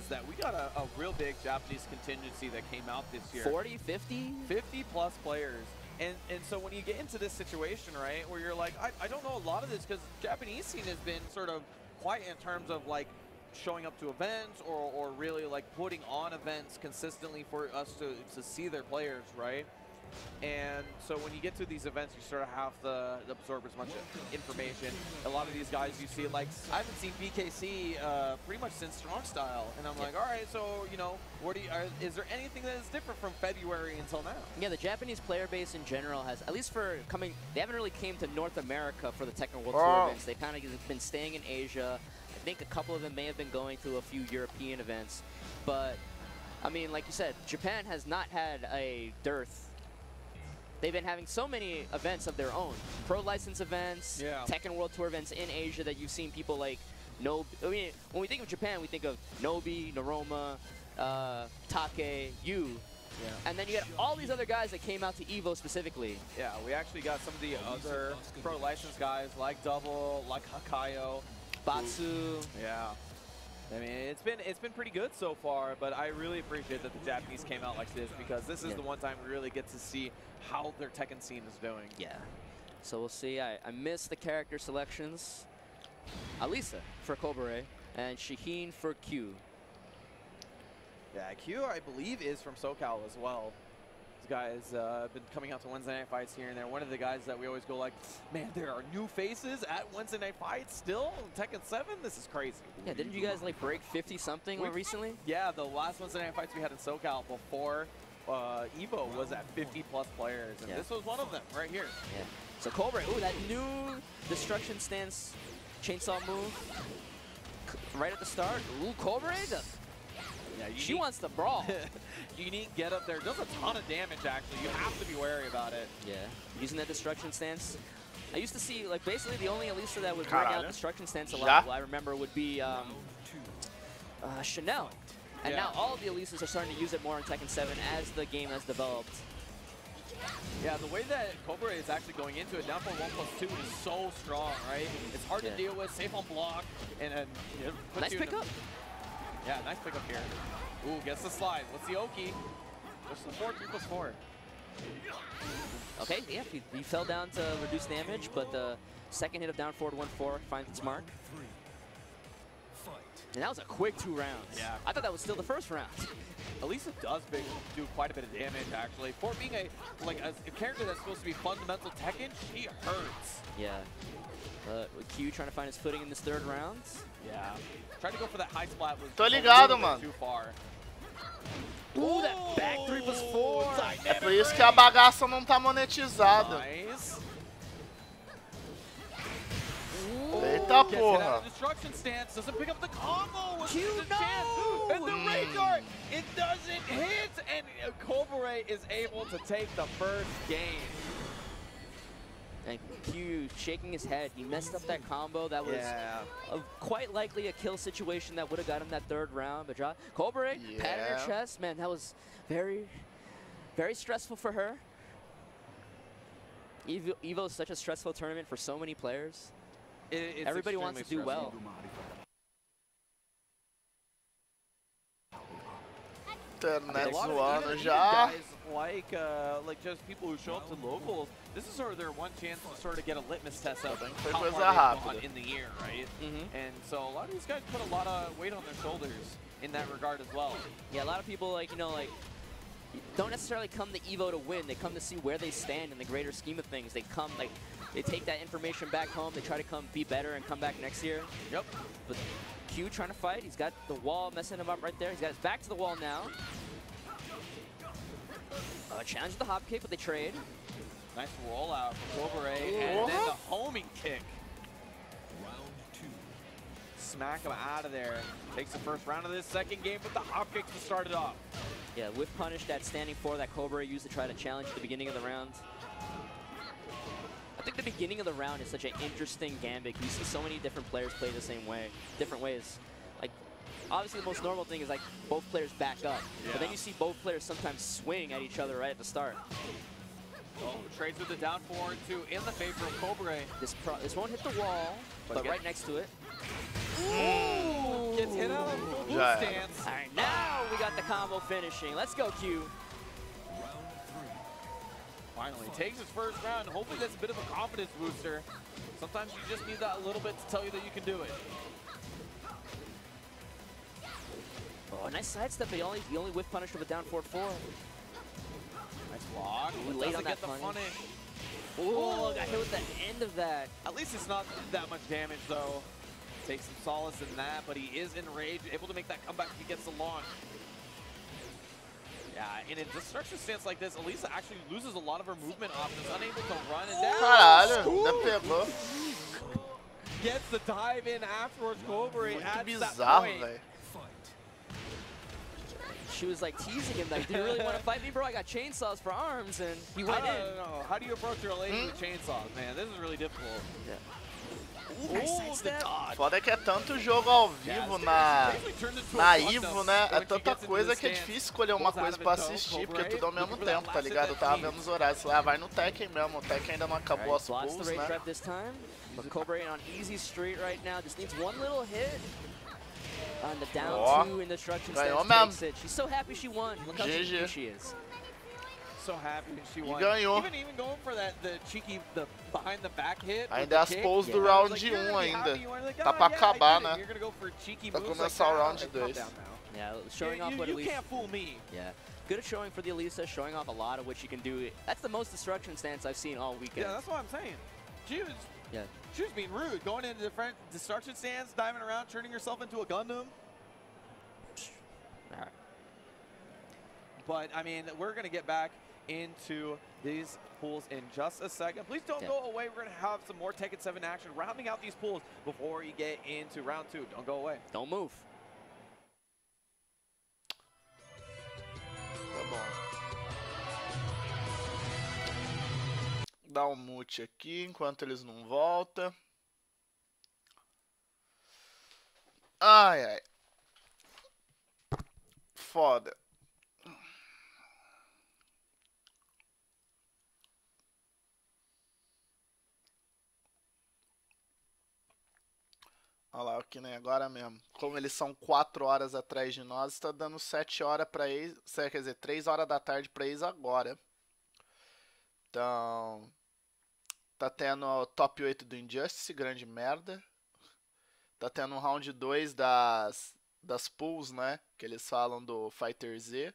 is that we got a real big Japanese contingency that came out this year. 40, 50? 50 plus players. And so when you get into this situation, right, where you're like, I don't know a lot of this because Japanese scene has been sort of quiet in terms of like showing up to events or really like putting on events consistently for us to see their players, right? And so when you get to these events, you sort of have to absorb as much information. A lot of these guys you see, like, I haven't seen BKC pretty much since Strong Style. And I'm like, all right, so, you know, is there anything that is different from February until now? Yeah, the Japanese player base in general has, at least for coming, they haven't really came to North America for the Tekken World Tour events. They've kind of been staying in Asia. I think a couple of them may have been going to a few European events. But, I mean, like you said, Japan has not had a dearth. They've been having so many events of their own. Pro license events, Tekken World Tour events in Asia that you've seen people like Nobi. I mean, when we think of Japan, we think of Nobi, Naroma, Take, Yu. Yeah. And then you get all these other guys that came out to EVO specifically. Yeah, we actually got some of the other pro license guys like Double, like Hakayo, Batsu. Yeah. I mean, it's been pretty good so far, but I really appreciate that the Japanese came out like this because this is the one time we really get to see how their Tekken scene is doing. Yeah. So we'll see. I missed the character selections. Alisa for Kobure and Shiheen for Q. Yeah, Q I believe is from SoCal as well. These guys have been coming out to Wednesday Night Fights here and there. One of the guys that we always go like, man, there are new faces at Wednesday Night Fights still? Tekken 7? This is crazy. Yeah, didn't you guys like break 50-something recently? Yeah, the last Wednesday Night Fights we had in SoCal before EVO was at 50-plus players, and this was one of them right here. Yeah. So Cobra, ooh, that new destruction stance chainsaw move right at the start. Ooh, Cobra, yeah, she wants to brawl. Unique get up there, does a ton of damage actually. You have to be wary about it. Yeah, using that destruction stance. I used to see, like, basically the only Elisa that would bring out destruction stance a lot, I remember, would be Chanel. And now all of the Elisas are starting to use it more in Tekken 7 as the game has developed. Yeah, the way that Cobra is actually going into it, down for 1+2 is so strong, right? It's hard to deal with, safe on block, and nice pickup. Yeah, nice pickup here. Ooh, gets the slide. What's the Oki? What's the 4, 3+4? Okay, yeah, he fell down to reduce damage, but the second hit of down forward 1-4 finds its mark. And that was a quick 2 rounds. Yeah. I thought that was still the first round. Elisa does do quite a bit of damage, actually. For being a character that's supposed to be fundamental Tekken, she hurts. Yeah. With Q trying to find his footing in this third round. Yeah. Trying to go for that high splat was too far. Ooh, that back 3+4. É por isso que a bagaça não tá monetizada. Nice. Eita porra. Destruction stance doesn't pick up the combo. And the ray dart, it doesn't hit, and Cobra is able to take the first game. And Q shaking his head. He messed up that combo. That was quite likely a kill situation that would have got him that third round. But Cobra patted her chest. Man, that was very, very stressful for her. EVO is such a stressful tournament for so many players. Everybody wants to do well. Internet zoando já. Guys like just people who show up to locals, this is sort of their one chance to sort of get a litmus test of how far they've gone in the year, right? And so a lot of these guys put a lot of weight on their shoulders in that regard as well. Yeah, a lot of people don't necessarily come to EVO to win. They come to see where they stand in the greater scheme of things. They come they take that information back home. They try to come be better and come back next year. Yep. But Q trying to fight. He's got the wall messing him up right there. He's got his back to the wall now. Challenge the hop kick, but they trade. Nice rollout from Cobra, and then the homing kick. Round 2. Smack him out of there. Takes the first round of this second game with the hop kick to start it off. Yeah, whiff punish that standing 4 that Cobra used to try to challenge at the beginning of the round. I think the beginning of the round is such an interesting gambit. You see so many different players play the same way, different ways. Like, obviously the most normal thing is like both players back up, but then you see both players sometimes swing at each other right at the start. Oh, trades with the down 4-2 in the favor of Cobra. This won't hit the wall, but right next to it. Ooh, gets hit out of full boost Já stance. All right, now we got the combo finishing. Let's go, Q. Finally takes his first round. Hopefully that's a bit of a confidence booster. Sometimes you just need that little bit to tell you that you can do it. Oh, nice sidestep. He only whiff punished with a down 4-4. Nice block. Ooh, late on that get the punish. Oh, got hit with the end of that. At least it's not that much damage though. Takes some solace in that, but he is enraged, able to make that comeback if he gets the launch. Yeah, in a destruction stance like this, Elisa actually loses a lot of her movement options, unable to run and down. Caralho, ainda pegou. Gets the dive in afterwards, Cobra Muito at that bizarro, point. velho. She was like teasing him, like, do you really want to fight me, bro? I got chainsaws for arms, and he went in. No. How do you approach your lady with chainsaws, man? This is really difficult. Yeah. Nice the dodge. Foda que é tanto jogo ao vivo na EVO, né? É tanta coisa que é difícil escolher uma coisa pra assistir, porque é tudo ao mesmo tempo, tá ligado? Eu tava vendo os horários lá, vai no Tekken mesmo. O Tekken ainda não acabou as pulls, né? But Cobra on easy straight right now, just needs one little hit. On the down 2 in destruction stance takes it. She's so happy she won. Look how cheeky she is. So happy she won. Ganhou. Even going for the cheeky, the behind the back hit. Ainda é as pulls do round 1 ainda. Tá pra acabar, né? Pra começar o round 2. Yeah, showing off what you Elisa. can't fool me. Yeah, good at showing for the Elisa, showing off a lot of what she can do. That's the most destruction stance I've seen all weekend. Yeah, that's what I'm saying. She was being rude, going into different destruction stance, diving around, turning herself into a Gundam. All right. But I mean, we're gonna get back into these pools in just a second. Please don't go away. We're gonna have some more Tekken 7 action, rounding out these pools before you get into round 2. Don't go away. Don't move. Tá bom. Dá um mute aqui enquanto eles não voltam. Ai, ai. Foda. Olha lá, aqui nem agora mesmo. Como eles são 4 horas atrás de nós, está dando 7 horas pra eles. Quer dizer, 3 horas da tarde pra eles agora. Então, tá tendo o top 8 do Injustice, grande merda. Tá tendo um round 2 das pools, né? Que eles falam do Fighter Z.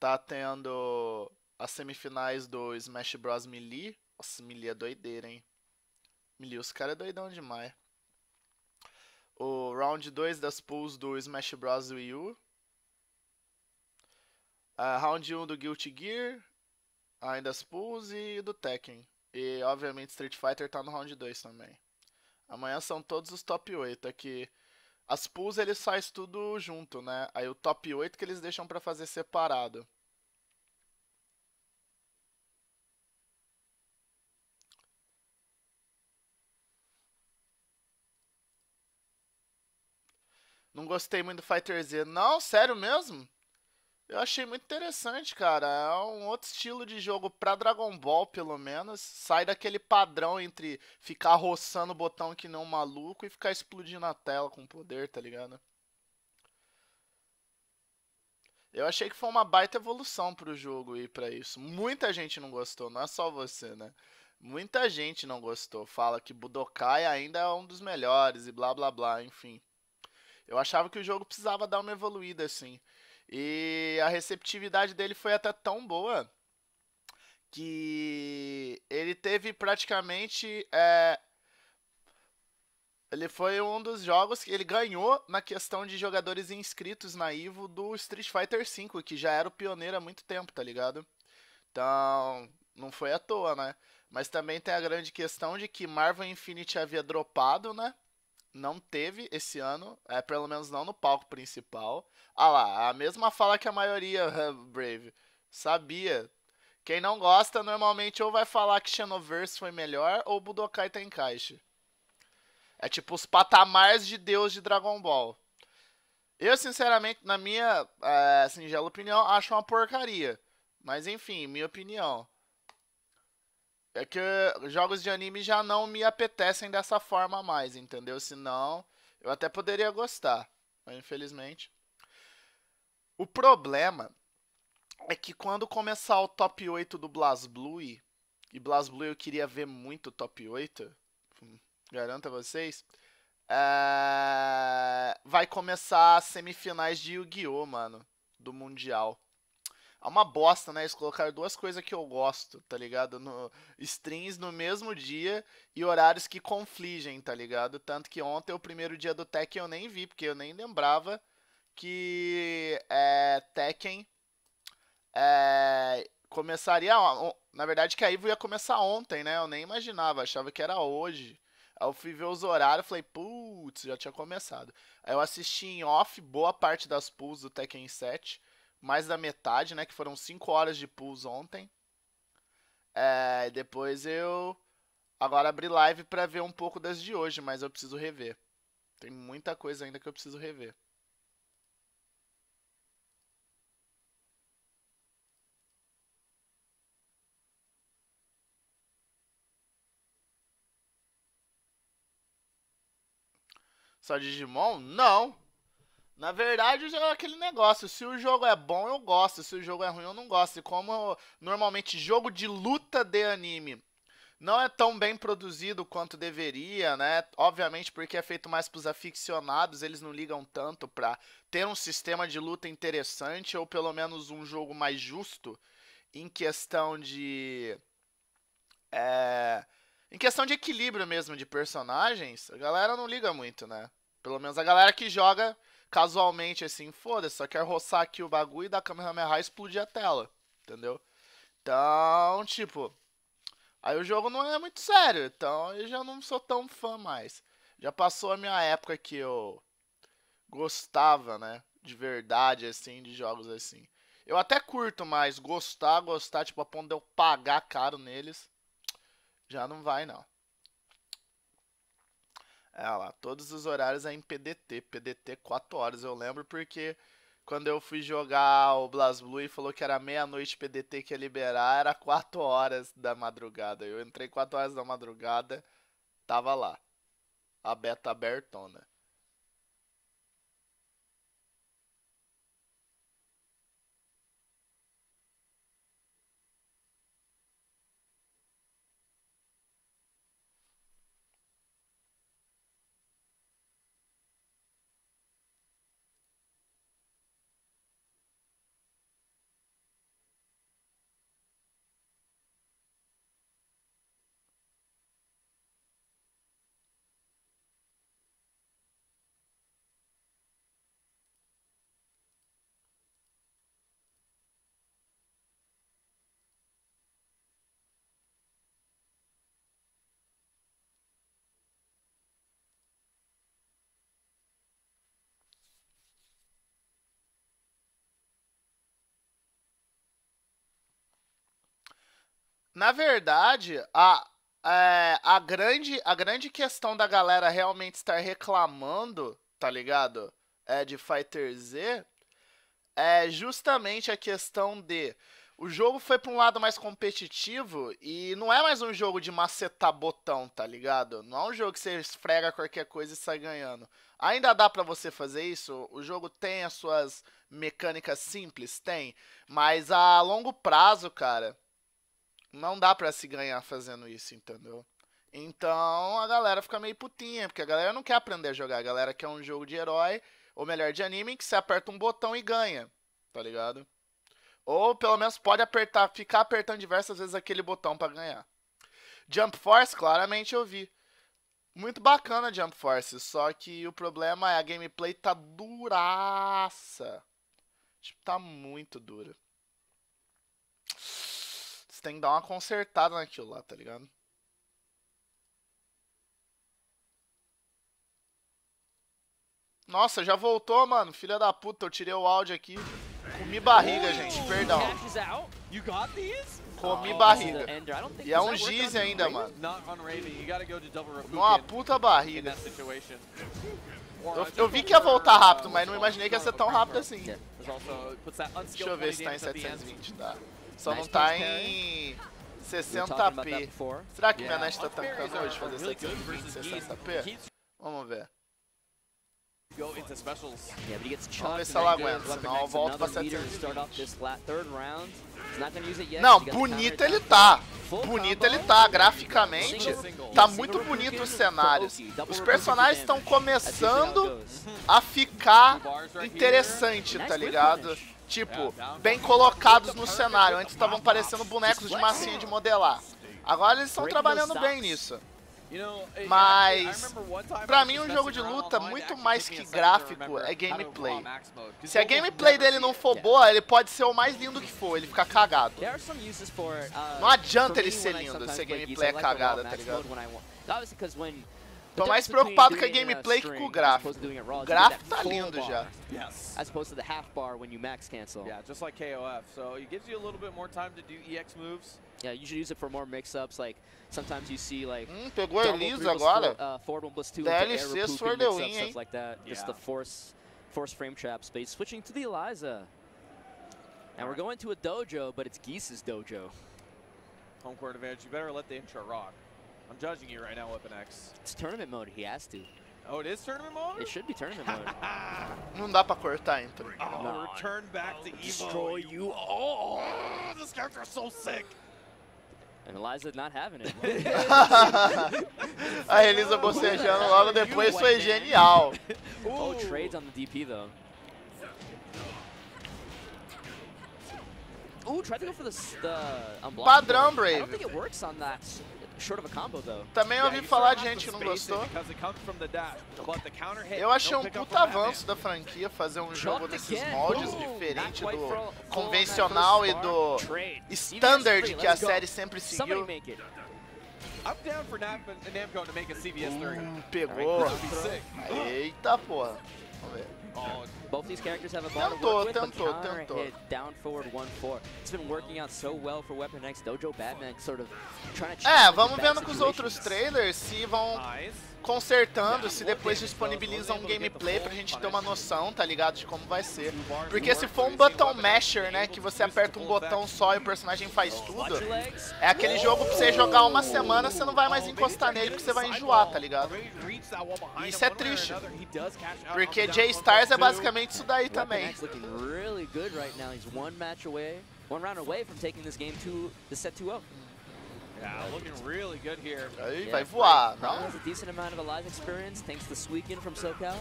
Tá tendo as semifinais do Smash Bros. Melee. Nossa, Melee é doideira, hein? Melee, os caras é doidão demais. O round 2 das pools do Smash Bros. Wii U. Round 1 do Guilty Gear. Ainda as pools e do Tekken. E, obviamente, Street Fighter tá no round 2 também. Amanhã são todos os top 8. Aqui, as pools eles fazem tudo junto, né? Aí o top 8 que eles deixam pra fazer separado. Não gostei muito do Fighter Z. Não, sério mesmo? Eu achei muito interessante, cara. É um outro estilo de jogo pra Dragon Ball, pelo menos. Sai daquele padrão entre ficar roçando o botão que nem um maluco e ficar explodindo a tela com poder, tá ligado? Eu achei que foi uma baita evolução pro jogo ir pra isso. Muita gente não gostou, não é só você, né? Muita gente não gostou. Fala que Budokai ainda é um dos melhores e blá blá blá, enfim. Eu achava que o jogo precisava dar uma evoluída, assim. E a receptividade dele foi até tão boa que ele teve praticamente... ele foi um dos jogos que ele ganhou na questão de jogadores inscritos na EVO do Street Fighter V, que já era o pioneiro há muito tempo, tá ligado? Então, não foi à toa, né? Mas também tem a grande questão de que Marvel Infinite havia dropado, né? Não teve esse ano, pelo menos não no palco principal. Ah lá, a mesma fala que a maioria, Brave. Sabia. Quem não gosta, normalmente ou vai falar que Xenoverse foi melhor, ou Budokai Tenkaichi. É tipo os patamares de Deus de Dragon Ball. Eu, sinceramente, na minha singela opinião, acho uma porcaria. Mas enfim, minha opinião. É que jogos de anime já não me apetecem dessa forma mais, entendeu? Senão, Eu até poderia gostar, mas infelizmente. O problema é que quando começar o top 8 do BlazBlue, e BlazBlue eu queria ver muito top 8, garanto a vocês, vai começar as semifinais de Yu-Gi-Oh, mano, do Mundial. É uma bosta, né? Eles colocaram duas coisas que eu gosto, tá ligado? Streams no mesmo dia e horários que confligem, tá ligado? Tanto que ontem, o primeiro dia do Tekken, eu nem vi, porque eu nem lembrava que Tekken começaria... Na verdade, que a EVO ia começar ontem, né? Eu nem imaginava, achava que era hoje. Aí eu fui ver os horários e falei, putz, já tinha começado. Aí eu assisti em off boa parte das pools do Tekken 7. Mais da metade, né? Que foram 5 horas de pools ontem. Depois eu... Agora abri live pra ver um pouco das de hoje, mas eu preciso rever. Tem muita coisa ainda que eu preciso rever. Só Digimon? Não! Na verdade, é aquele negócio, se o jogo é bom, eu gosto, se o jogo é ruim, eu não gosto. E como normalmente jogo de luta de anime não é tão bem produzido quanto deveria, né? Obviamente porque é feito mais pros aficionados, eles não ligam tanto pra ter um sistema de luta interessante, ou pelo menos um jogo mais justo em questão de... em questão de equilíbrio mesmo de personagens, a galera não liga muito, né? Pelo menos a galera que joga... casualmente, assim, foda-se, só quer roçar aqui o bagulho e dar Kamehameha e explodir a tela, entendeu? Então, tipo, aí o jogo não é muito sério, então eu já não sou tão fã mais. Já passou a minha época que eu gostava, né, de verdade, assim, de jogos assim. Eu até curto, mas gostar, tipo, a ponto de eu pagar caro neles, já não vai, não. Lá, todos os horários é em PDT. PDT 4 horas, eu lembro porque quando eu fui jogar o BlazBlue e falou que era meia-noite PDT que ia liberar, era 4 horas da madrugada. Eu entrei 4 horas da madrugada, tava lá. A beta abertona. Na verdade, a grande questão da galera realmente estar reclamando, tá ligado? De Fighter Z, é justamente a questão de... O jogo foi pra um lado mais competitivo e não é mais um jogo de macetar botão, tá ligado? Não é um jogo que você esfrega qualquer coisa e sai ganhando. Ainda dá pra você fazer isso? O jogo tem as suas mecânicas simples? Tem. Mas a longo prazo, cara... Não dá pra se ganhar fazendo isso, entendeu? Então a galera fica meio putinha, porque a galera não quer aprender a jogar. A galera quer um jogo de herói, ou melhor, de anime, que você aperta um botão e ganha, tá ligado? Ou pelo menos pode apertar, ficar apertando diversas vezes aquele botão pra ganhar. Jump Force, claramente eu vi. Muito bacana Jump Force, só que o problema é a gameplay tá duraça. Tipo, tá muito dura. Você tem que dar uma consertada naquilo lá, tá ligado? Nossa, já voltou, mano. Filha da puta, eu tirei o áudio aqui. Comi barriga, gente, perdão. Comi barriga. E é um giz ainda, mano. Uma puta barriga. Eu vi que ia voltar rápido, mas não imaginei que ia ser tão rápido assim. Deixa eu ver se tá em 720, tá. Só não tá em 60p. Será que minha net tá tancando hoje fazer 720 60p? Vamos ver. Go into specials. Yeah, but he gets Vamos chucked. ver and se then ela gives aguenta, Weapon senão eu X volto pra another meter to start off 720. this third round. He's not gonna use it yet. Não, He got the bonito counter ele attack. tá. Full Bonito combo. ele tá, graficamente. Single. Tá Yeah, muito single bonito Reppuken os for cenários. Oki, double Os Reppuken personagens for estão damage. That's usually how it começando goes. a ficar Bars right interessante, Nice tá whip ligado? punish. Tipo, bem colocados no cenário. Antes estavam parecendo bonecos de massinha de modelar. Agora eles estão trabalhando bem nisso. Mas, pra mim, um jogo de luta, muito mais que gráfico, é gameplay. Se a gameplay dele não for boa, ele pode ser o mais lindo que for, ele fica cagado. Não adianta ele ser lindo se a gameplay é cagada, tá ligado? Tô mais preocupado com a gameplay que com o gráfico. O gráfico tá lindo já. As opposed to the half bar when you max cancel. Yeah, just like KOF. So it gives you a little bit more time to do EX moves. Yeah, you should use it for more mix-ups. Like sometimes you see like Pegou a Elisa agora. forward 1+2 DLC for the win, hein? stuff like that. Just the force frame traps. But he's switching to the Eliza. And we're going to a dojo, but it's Geese's dojo. Home court advantage. You better let the intro rock. I'm judging you right now, Weapon X. It's tournament mode. He has to. Oh, it is tournament mode? It should be tournament mode. Não dá pra cortar, então. Oh, No. return back to EVO. Destroy you. Oh, this character is so sick. And Eliza not having it. A Elisa bocejando logo depois foi genial. Oh, trades on the DP though. Ooh, tried to go for the unblock. Padrão, I Brave. don't think it works on that short of a combo though. Também ouvi falar de gente que não gostou. Eu achei um puta avanço da franquia fazer um jogo desses moldes diferente do convencional e do standard que a série sempre Somebody seguiu. make it. I'm down for Namco to make a CVS 30. Pegou. That'd be sick. Eita porra. Vamos ver. Oh, Both these characters have a ball to Tentou, work with, but tentou, counter tentou. hit down forward 1-4. It's been working out so well for Weapon X. Dojo Batman sort of trying to challenge Vamos the vendo bad com os outros situations. trailers se vão nice. consertando, se depois disponibilizam um gameplay pra gente ter uma noção, tá ligado, de como vai ser. Porque se for um button masher, né, que você aperta um botão só e o personagem faz tudo, é aquele jogo pra você jogar uma semana, você não vai mais encostar nele porque você vai enjoar, tá ligado? Isso é triste, porque J-Stars é basicamente isso daí Weapon também. X looking really good right now. He's one round away from taking this game to the set 2-0. Yeah, looking really good here. Aí vai voar, Probably não? has a decent amount of Eliza experience thanks to Sweekin from SoCal.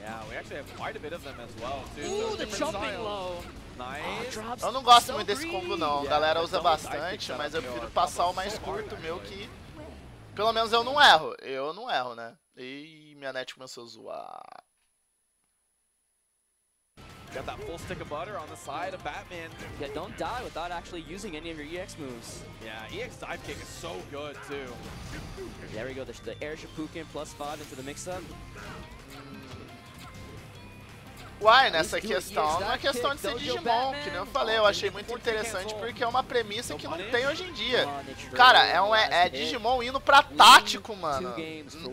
Yeah, we actually have quite a bit of them as well, too. Ooh, so the different jumping styles. low. Nice. Drops Eu não gosto so muito desse green. combo não, a galera usa bastante, mas eu prefiro passar o mais curto meu que... Pelo menos eu não erro, né? E minha net começou a zoar. Got that full stick of butter on the side of Batman. Yeah, don't die without actually using any of your EX moves. Yeah, EX dive kick is so good, too. There we go, the air Shippuden plus 5 into the mix-up. Uai, nessa questão, não é questão de ser Digimon, que nem eu falei, eu achei muito interessante porque é uma premissa que não tem hoje em dia. Cara, é Digimon indo pra tático, mano.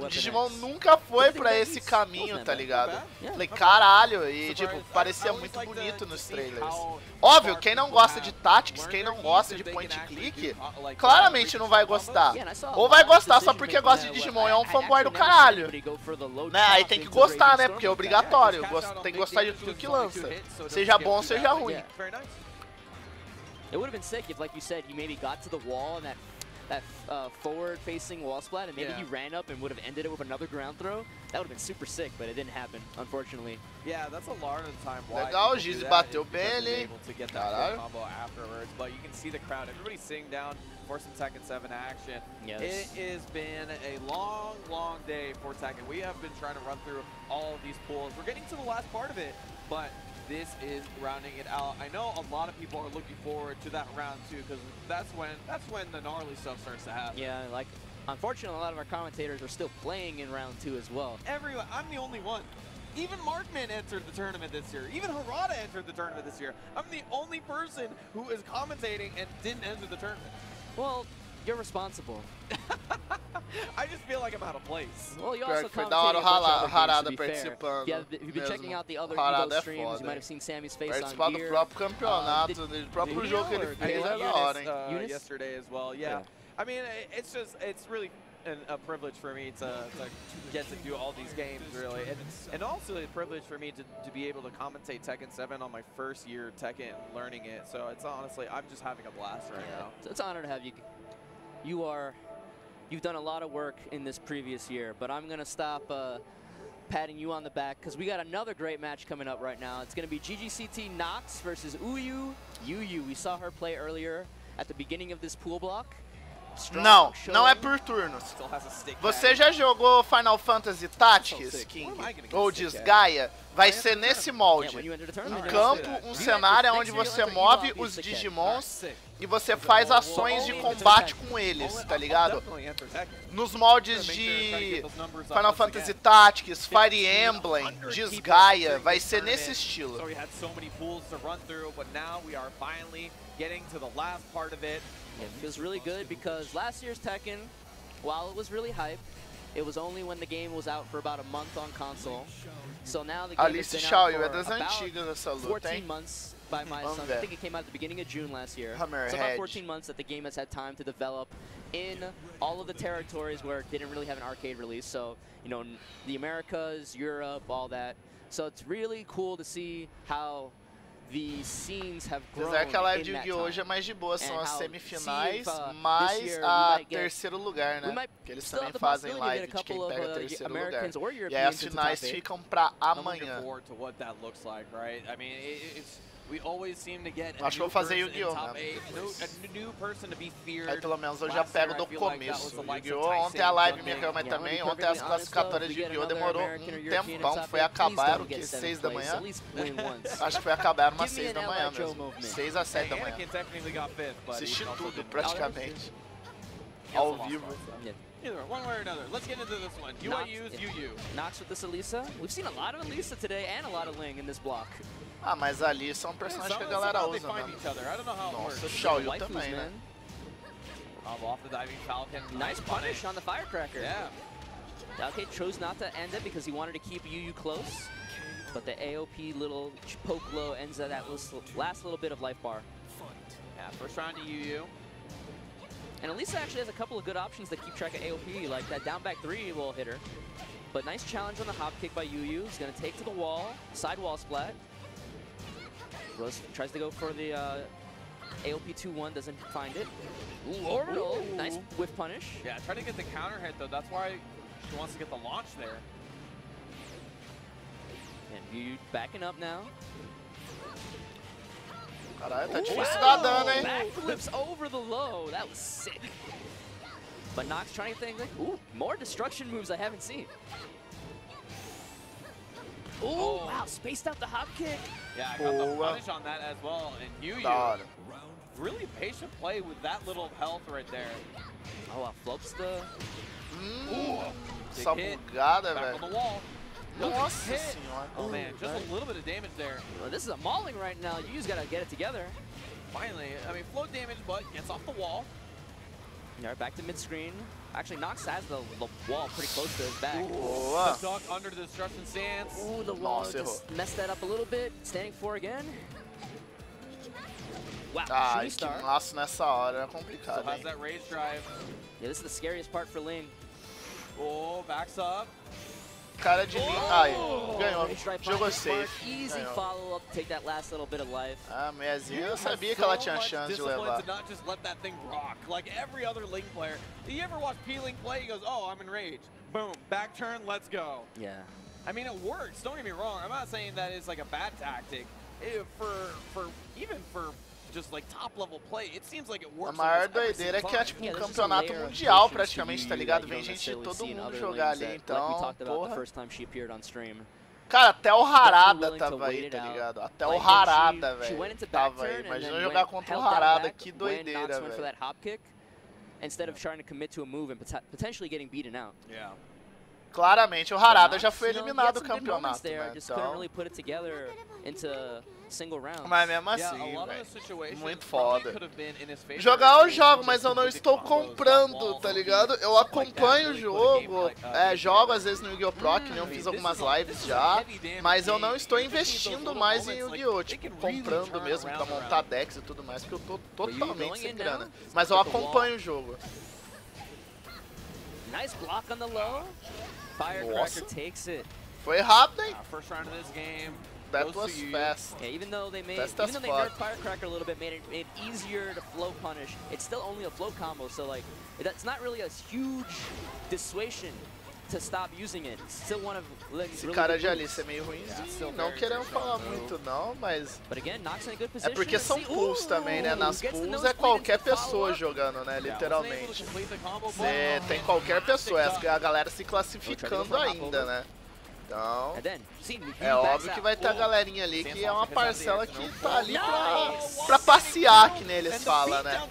Digimon nunca foi pra esse caminho, tá ligado? Falei, caralho, e tipo, parecia muito bonito nos trailers. Óbvio, quem não gosta de Tactics, quem não gosta de point and click, claramente não vai gostar. Ou vai gostar só porque gosta de Digimon e é um fanboy do caralho. Né? Aí tem que gostar, né? Porque é obrigatório. Tem que gostar de tudo que lança. Seja bom ou seja ruim. It would have been sick if, like you said, you maybe got to the wall and that forward-facing wall splat, and maybe he ran up and would have ended it with another ground throw. That would have been super sick, but it didn't happen, unfortunately. Yeah, that's a lot of the time why Legal, o people do Giz that, bateu is bem because ali. they're able to get that full combo afterwards. But you can see the crowd, everybody's sitting down for some Tekken 7 action. Yes. It has been a long, long day for Tekken. We have been trying to run through all of these pools. We're getting to the last part of it, but this is rounding it out. I know a lot of people are looking forward to that round too, because that's when the gnarly stuff starts to happen. Yeah, like, unfortunately, a lot of our commentators are still playing in round 2 as well. Everyone, I'm the only one. Even Markman entered the tournament this year. Even Harada entered the tournament this year. I'm the only person who is commentating and didn't enter the tournament. Well, you're responsible. I just feel like I'm out of place. Well, you Pior also que foi da hora commentated a bunch of o other Harada games, to be fair. participando. Yeah, if you've been checking out the other Harada EVO é streams, foda, you might hein? have seen Sammy's face Participar on do gear. próprio campeonato, do próprio jogo que ele fez é da hora, hein? Yesterday as well. Yeah. I mean, it's really a privilege for me to get to do all these games, really. And also a privilege for me to be able to commentate Tekken 7 on my first year Tekken, learning it. So it's honestly, I'm just having a blast right now. It's an honor to have you. You've done a lot of work in this previous year, but I'm going to stop patting you on the back because we got another great match coming up right now. It's going to be GGCT Nox versus Uyu. We saw her play earlier at the beginning of this pool block. Não, não é por turnos. Você já jogou Final Fantasy Tactics, King? Ou Desgaia? Vai ser nesse molde. Um campo, um cenário onde você move os Digimons e você faz ações de combate com eles, tá ligado? Nos moldes de Final Fantasy Tactics, Fire Emblem, Desgaia, vai ser nesse estilo. It feels really good because last year's Tekken, while it was really hype, it was only when the game was out for about a month on console. So now the game has been out for about 14 months by my son. I think it came out at the beginning of June last year. So about 14 months that the game has had time to develop in all of the territories where it didn't really have an arcade release. So, you know, the Americas, Europe, all that. So it's really cool to see how the scenes have grown. Apesar que a live de Yu-Gi-Oh! Hoje é mais de boa, são as semifinais, mais a terceiro lugar, né? Que eles também fazem live de quem pega terceiro lugar. E aí as finais ficam pra amanhã. Acho que vou fazer Yu-Gi-Oh! Aí pelo menos eu já pego do começo. Yu-Gi-Oh! Ontem a live minha caiu, mas também ontem as classificatórias de Yu-Gi-Oh! Demorou um tempão. Foi acabar, era o que? 6 da manhã? Acho que foi acabar umas 6 da manhã mesmo. 6 a 7 da manhã. Assisti tudo praticamente. Ao vivo. Either one way or another. Let's get into this one. Nox with this Elisa. We've seen a lot of Elisa today and a lot of Ling in this block. Ah, mas ali são personagens que a galera usa, mano. Nossa, o Xiaoyu também, né? Nice punish on the firecracker. Yeah. Okay, chose not to end it because he wanted to keep Yu close. But the AOP little poke low ends at that last little bit of life bar. Yeah, first round to Yu. And Elisa actually has a couple of good options that keep track of AOP, like that down back 3 will hit her. But nice challenge on the hop kick by Yu. He's going to take to the wall, side wall splat. Rose tries to go for the AOP 2-1, doesn't find it. Ooh, orbital, nice whiff punish. Yeah, try to get the counter hit though, that's why she wants to get the launch there. And Yu backing up now. Caralho, tá difícil dar dano, hein? Backflips over the low, that was sick. But Nox trying to think like, ooh, more destruction moves I haven't seen. Ooh, wow, spaced out the hop kick. Yeah, I got the punish on that as well. And Yu, really patient play with that little health right there. Oh, wow, floats the... Essa bugada, velho. On the wall. Nossa senhora. Oh man, just a little bit of damage there. Well, this is a mauling right now. Yu's got to get it together. Finally, I mean, float damage, but gets off the wall. All right, back to mid-screen. Actually, Nox has the wall pretty close to his back. The duck under the destruction stance. Ooh, the wall just messed that up a little bit. Standing 4 again. Wow, que laço nessa hora, é complicado, so has that rage drive. Yeah, this is the scariest part for Ling. Oh, backs up. Cara de Ling. Ai, ganhou. Jogou safe. Easy follow-up, take that last little bit of life. Ah, Meiazinha, eu sabia que ela tinha chance de levar. To not just let that thing rock. Like every other Ling player. You ever watch P-Ling play? He goes, oh, I'm in rage. Boom, back turn, let's go. Yeah. I mean, it works. Don't get me wrong. I'm not saying that it's like a bad tactic. Even for just like top level play, it seems like it works. A maior doideira é que é tipo um campeonato mundial praticamente, tá ligado? Vem gente de todo mundo jogar ali, então, porra. Cara, até o Harada tava aí, tá ligado? Até o Harada, velho, tava aí. Imagina jogar contra o Harada, que doideira, velho. Instead of trying to commit to a move and potentially getting beaten out. Yeah. Claramente o Harada já foi eliminado do campeonato, né? Mas mesmo assim, velho, muito foda. Jogar eu jogo, mas eu não estou comprando, tá ligado? Eu acompanho o jogo, jogo às vezes no Yu-Gi-Oh! Pro, que nem eu fiz algumas lives já, mas eu não estou investindo mais em Yu-Gi-Oh! Tipo, comprando mesmo pra montar decks e tudo mais, porque eu tô totalmente sem grana. Mas eu acompanho o jogo. Nice block on the low. Firecracker takes it. Foi rápido, hein? First round of this game. That was fast. Yeah, even though they Fast nerfed Firecracker a little bit, made it easier to flow punish. It's still only a flow combo, so like it's not really a huge dissuasion to stop using it. It's still one of Esse cara de Alice é meio ruimzinho. Não querendo falar muito não, mas But again, Nox in a good position. é porque são pools também, né? Nas pools é qualquer pessoa jogando, né? Literalmente. Você tem qualquer pessoa, a galera se classificando ainda, né? Então, é óbvio que vai ter a galerinha ali que é uma parcela que tá ali pra passear, que nem eles falam, né?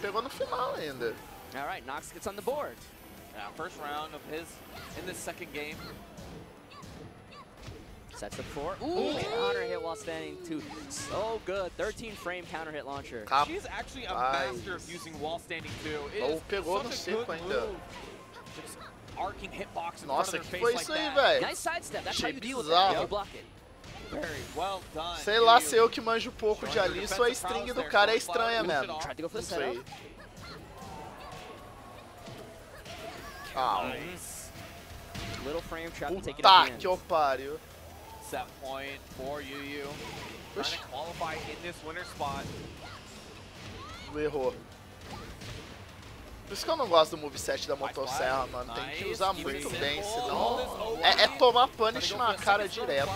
Pegou no final ainda. All right, Nox gets on the board. First round of his in this second game. Sets up 4. Ooh, counter hit while standing 2. So good. 13 frame counter hit launcher. She's actually a master of using while standing too. Ou pegou no seco ainda. Just arcing hitbox in Nossa, front of que their foi face isso like aí, that. velho? Nice sidestep. That's how you deal with bizarro. it. You block it. Very well done. Sei lá se eu que manjo pouco de Alice ou a string do cara é estranha mesmo. Tried to go for the Não sei. setup. Nice. Little frame trap to take it Puta at the que end. eu pariu. Set point for Yu. Trying to qualify in this winner spot. Errou. Por isso que eu não gosto do moveset da motosserra, mano. Tem que usar muito bem, senão é tomar punish na cara direto.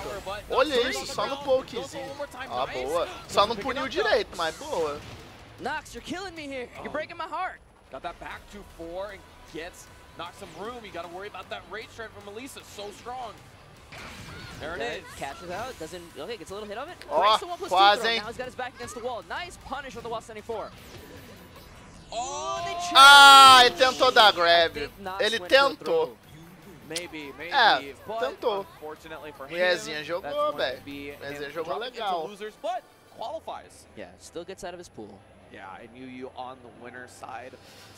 Olha isso, só no pokezinho. Ah, boa. Só não puniu direito, mas boa. Nox, you're killing me here. You're breaking my heart. Got that back to 4 and gets knocked some room. You got to worry about that rage strike from Elisa. So strong. There it is. Catches out. Doesn't. Okay, gets a little hit of it. Oh, Breaks the 1+2 quase, throw. hein? Now he's got his back against the wall. Nice punish on the wall standing 4. Oh, they Ah, ele tentou dar grab. Ele tentou. Maybe. É, tentou. Unfortunately for him, Rezinha jogou, velho. velho. Rezinha jogou legal. But qualifies. Yeah, still gets out of his pool. Yeah, and Yu on the winner's side.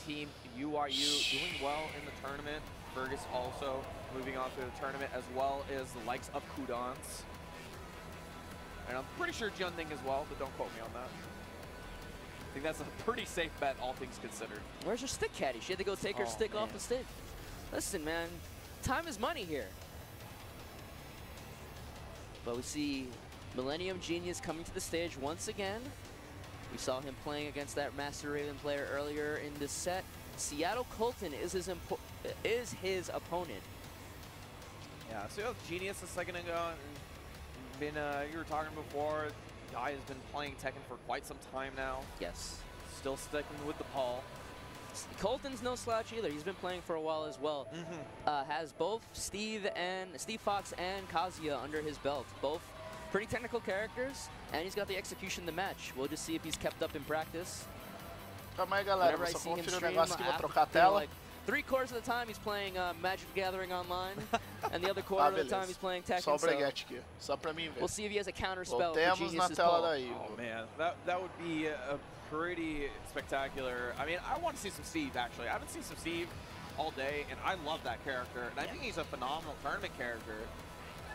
Team URU doing well in the tournament. Fergus also moving on to the tournament, as well as the likes of Kudons. And I'm pretty sure Junding as well, but don't quote me on that. I think that's a pretty safe bet, all things considered. Where's your stick caddy? She had to go take her stick off the stick. Listen, man, time is money here. But we see Millennium Genius coming to the stage once again. We saw him playing against that Master Raven player earlier in this set. Seattle Colton is his opponent. Yeah, so Genius a second ago, and you were talking before, guy has been playing Tekken for quite some time now. Yes. Still sticking with the Paul. Colton's no slouch either. He's been playing for a while as well. Has both Steve Fox and Kazuya under his belt. Both pretty technical characters, and he's got the execution to match. We'll just see if he's kept up in practice. Calma aí, galera. Vou só conferir o negócio aqui, vou trocar a tela. Like 3/4 of the time he's playing Magic the Gathering online, and the other quarter of the time he's playing Tekken. Só o breguete aqui, só pra mim ver. We'll see if he has a counter spell for Voltemos na Genius's tela Paul. da EVO. Oh man, that would be a pretty spectacular. I mean, I want to see some Steve actually. I haven't seen some Steve all day, and I love that character. And I think he's a phenomenal tournament character,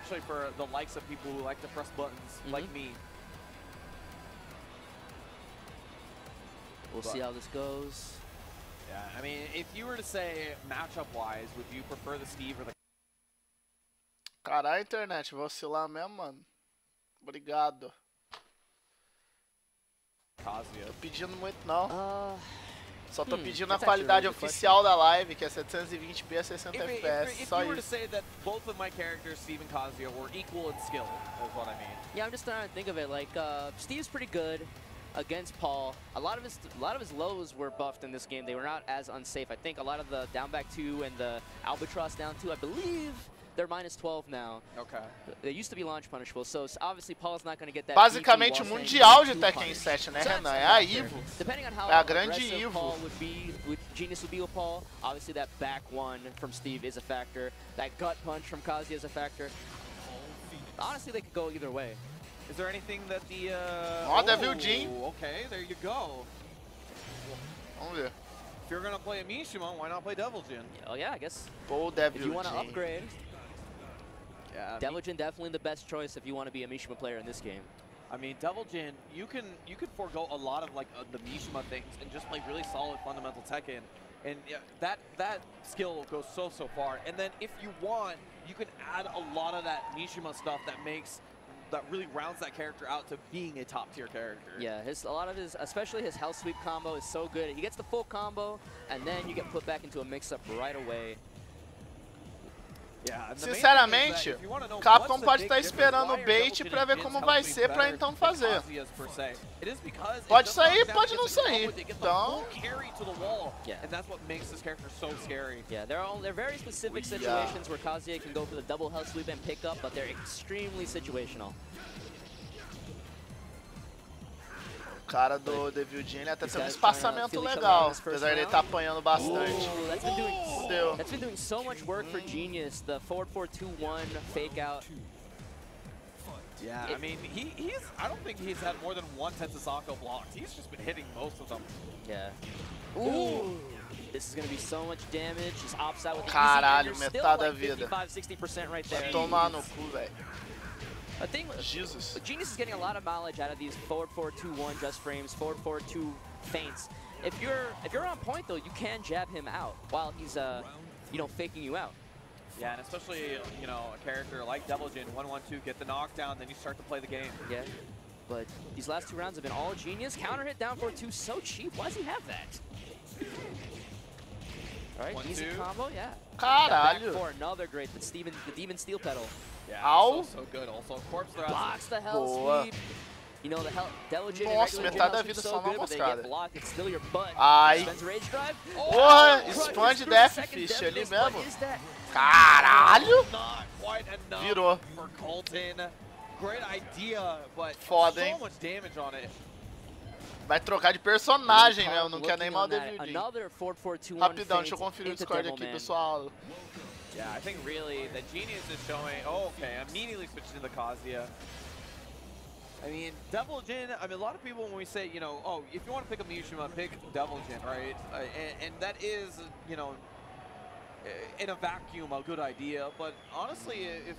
especially for the likes of people who like to press buttons like me. We'll see how this goes. Yeah, I mean, if you were to say matchup-wise, would you prefer the Steve or the... Caralho, internet, vou oscilar mesmo, mano. Obrigado. Kazuya? Tô pedindo muito não. Só tô pedindo a that's qualidade actually a really good oficial da live, que é 720p a 60 FPS. If Só you were to isso. say that both of my characters, Steve and Kazuya, were equal in skill, is what I mean. Yeah, I'm just trying to think of it. Like Steve's pretty good against Paul. A lot of his lows were buffed in this game. They were not as unsafe. I think a lot of the down back 2 and the Albatross down 2, I believe they're -12 now. Okay. They used to be launch punishable, so obviously Paul's not going to get that. Basicamente o mundial de Tekken 7, né, Renan? É a EVO. Depending on how É a grande aggressive EVO. Paul would be, Genius would be with Paul. Obviously that back 1 from Steve is a factor. That gut punch from Kazuya is a factor. Honestly, they could go either way. Is there anything that the... Devil Jin. Okay, there you go. Vamos ver. If you're going to play a Mishima, why not play Devil Jin? Oh yeah, I guess. Pô, Devil If you want to Jin. upgrade, Yeah, Devil Jin definitely the best choice if you want to be a Mishima player in this game. I mean, Devil Jin, you can forego a lot of like the Mishima things and just play really solid fundamental Tekken, and yeah, that skill goes so far. And then if you want, you can add a lot of that Mishima stuff that really rounds that character out to being a top tier character. Yeah, a lot of his, especially his hell sweep combo is so good. He gets the full combo, and then you get put back into a mix-up right away. Yeah, sinceramente, Capcom pode estar esperando o bait pra ver como vai ser pra então fazer. Pode sair, pode não sair. Então, yeah, there are very specific situations where Kazuya can go for the double hell sweep and pick up, but they're extremely situational. O cara do Devil ele até tem um espaçamento legal, apesar de ele estar apanhando bastante. That's been doing so much work for Genius, the forward 4-2-1 fake out. Yeah, I mean, I don't think he's had more than one Tetsuzako blocked. He's just been hitting most of them. Yeah. Ooh. This is going to be so much damage. Just opts out with the Caralho, easy metade da like vida. 55-60% right there. Vai tomar no cu, velho. I think Jesus. Genius is getting a lot of mileage out of these forward 4-2-1 just frames, forward 4-2 feints. If you're on point though, you can jab him out while he's you know, faking you out. Yeah, and especially you know, a character like Devil Jin, 1-1-2, get the knockdown, then you start to play the game. Yeah, but these last two rounds have been all Genius. Counter hit down 4-2, so cheap. Why does he have that? All right, easy combo, yeah. Caralho. For another great, the Demon Steel Pedal. Yeah, Ow. So good. Also, corpse thrust. Blocks the hell sweep. You know, the hell, Devil Jin Nossa, and metade da regular vida Jin só so na good, but they moscada. get blocked. It's still your butt. Ai. Spends Rage Drive. Porra, expande Death Fist ali mesmo. Caralho. Not quite enough Virou. for Colton. Great idea, but Foda, so hein? much damage on it. Vai trocar de personagem mesmo, não quer nem mal o Devil Jin. Rapidão, deixa eu conferir o Discord aqui, pessoal. Yeah, I think really the Genius is showing. Oh, okay, immediately switching to the Kazuya. I mean, Devil Jin, I mean, a lot of people when we say, you know, oh, if you want to pick a Mishima, pick Devil Jin, right? And that is, you know, in a vacuum, a good idea. But honestly, if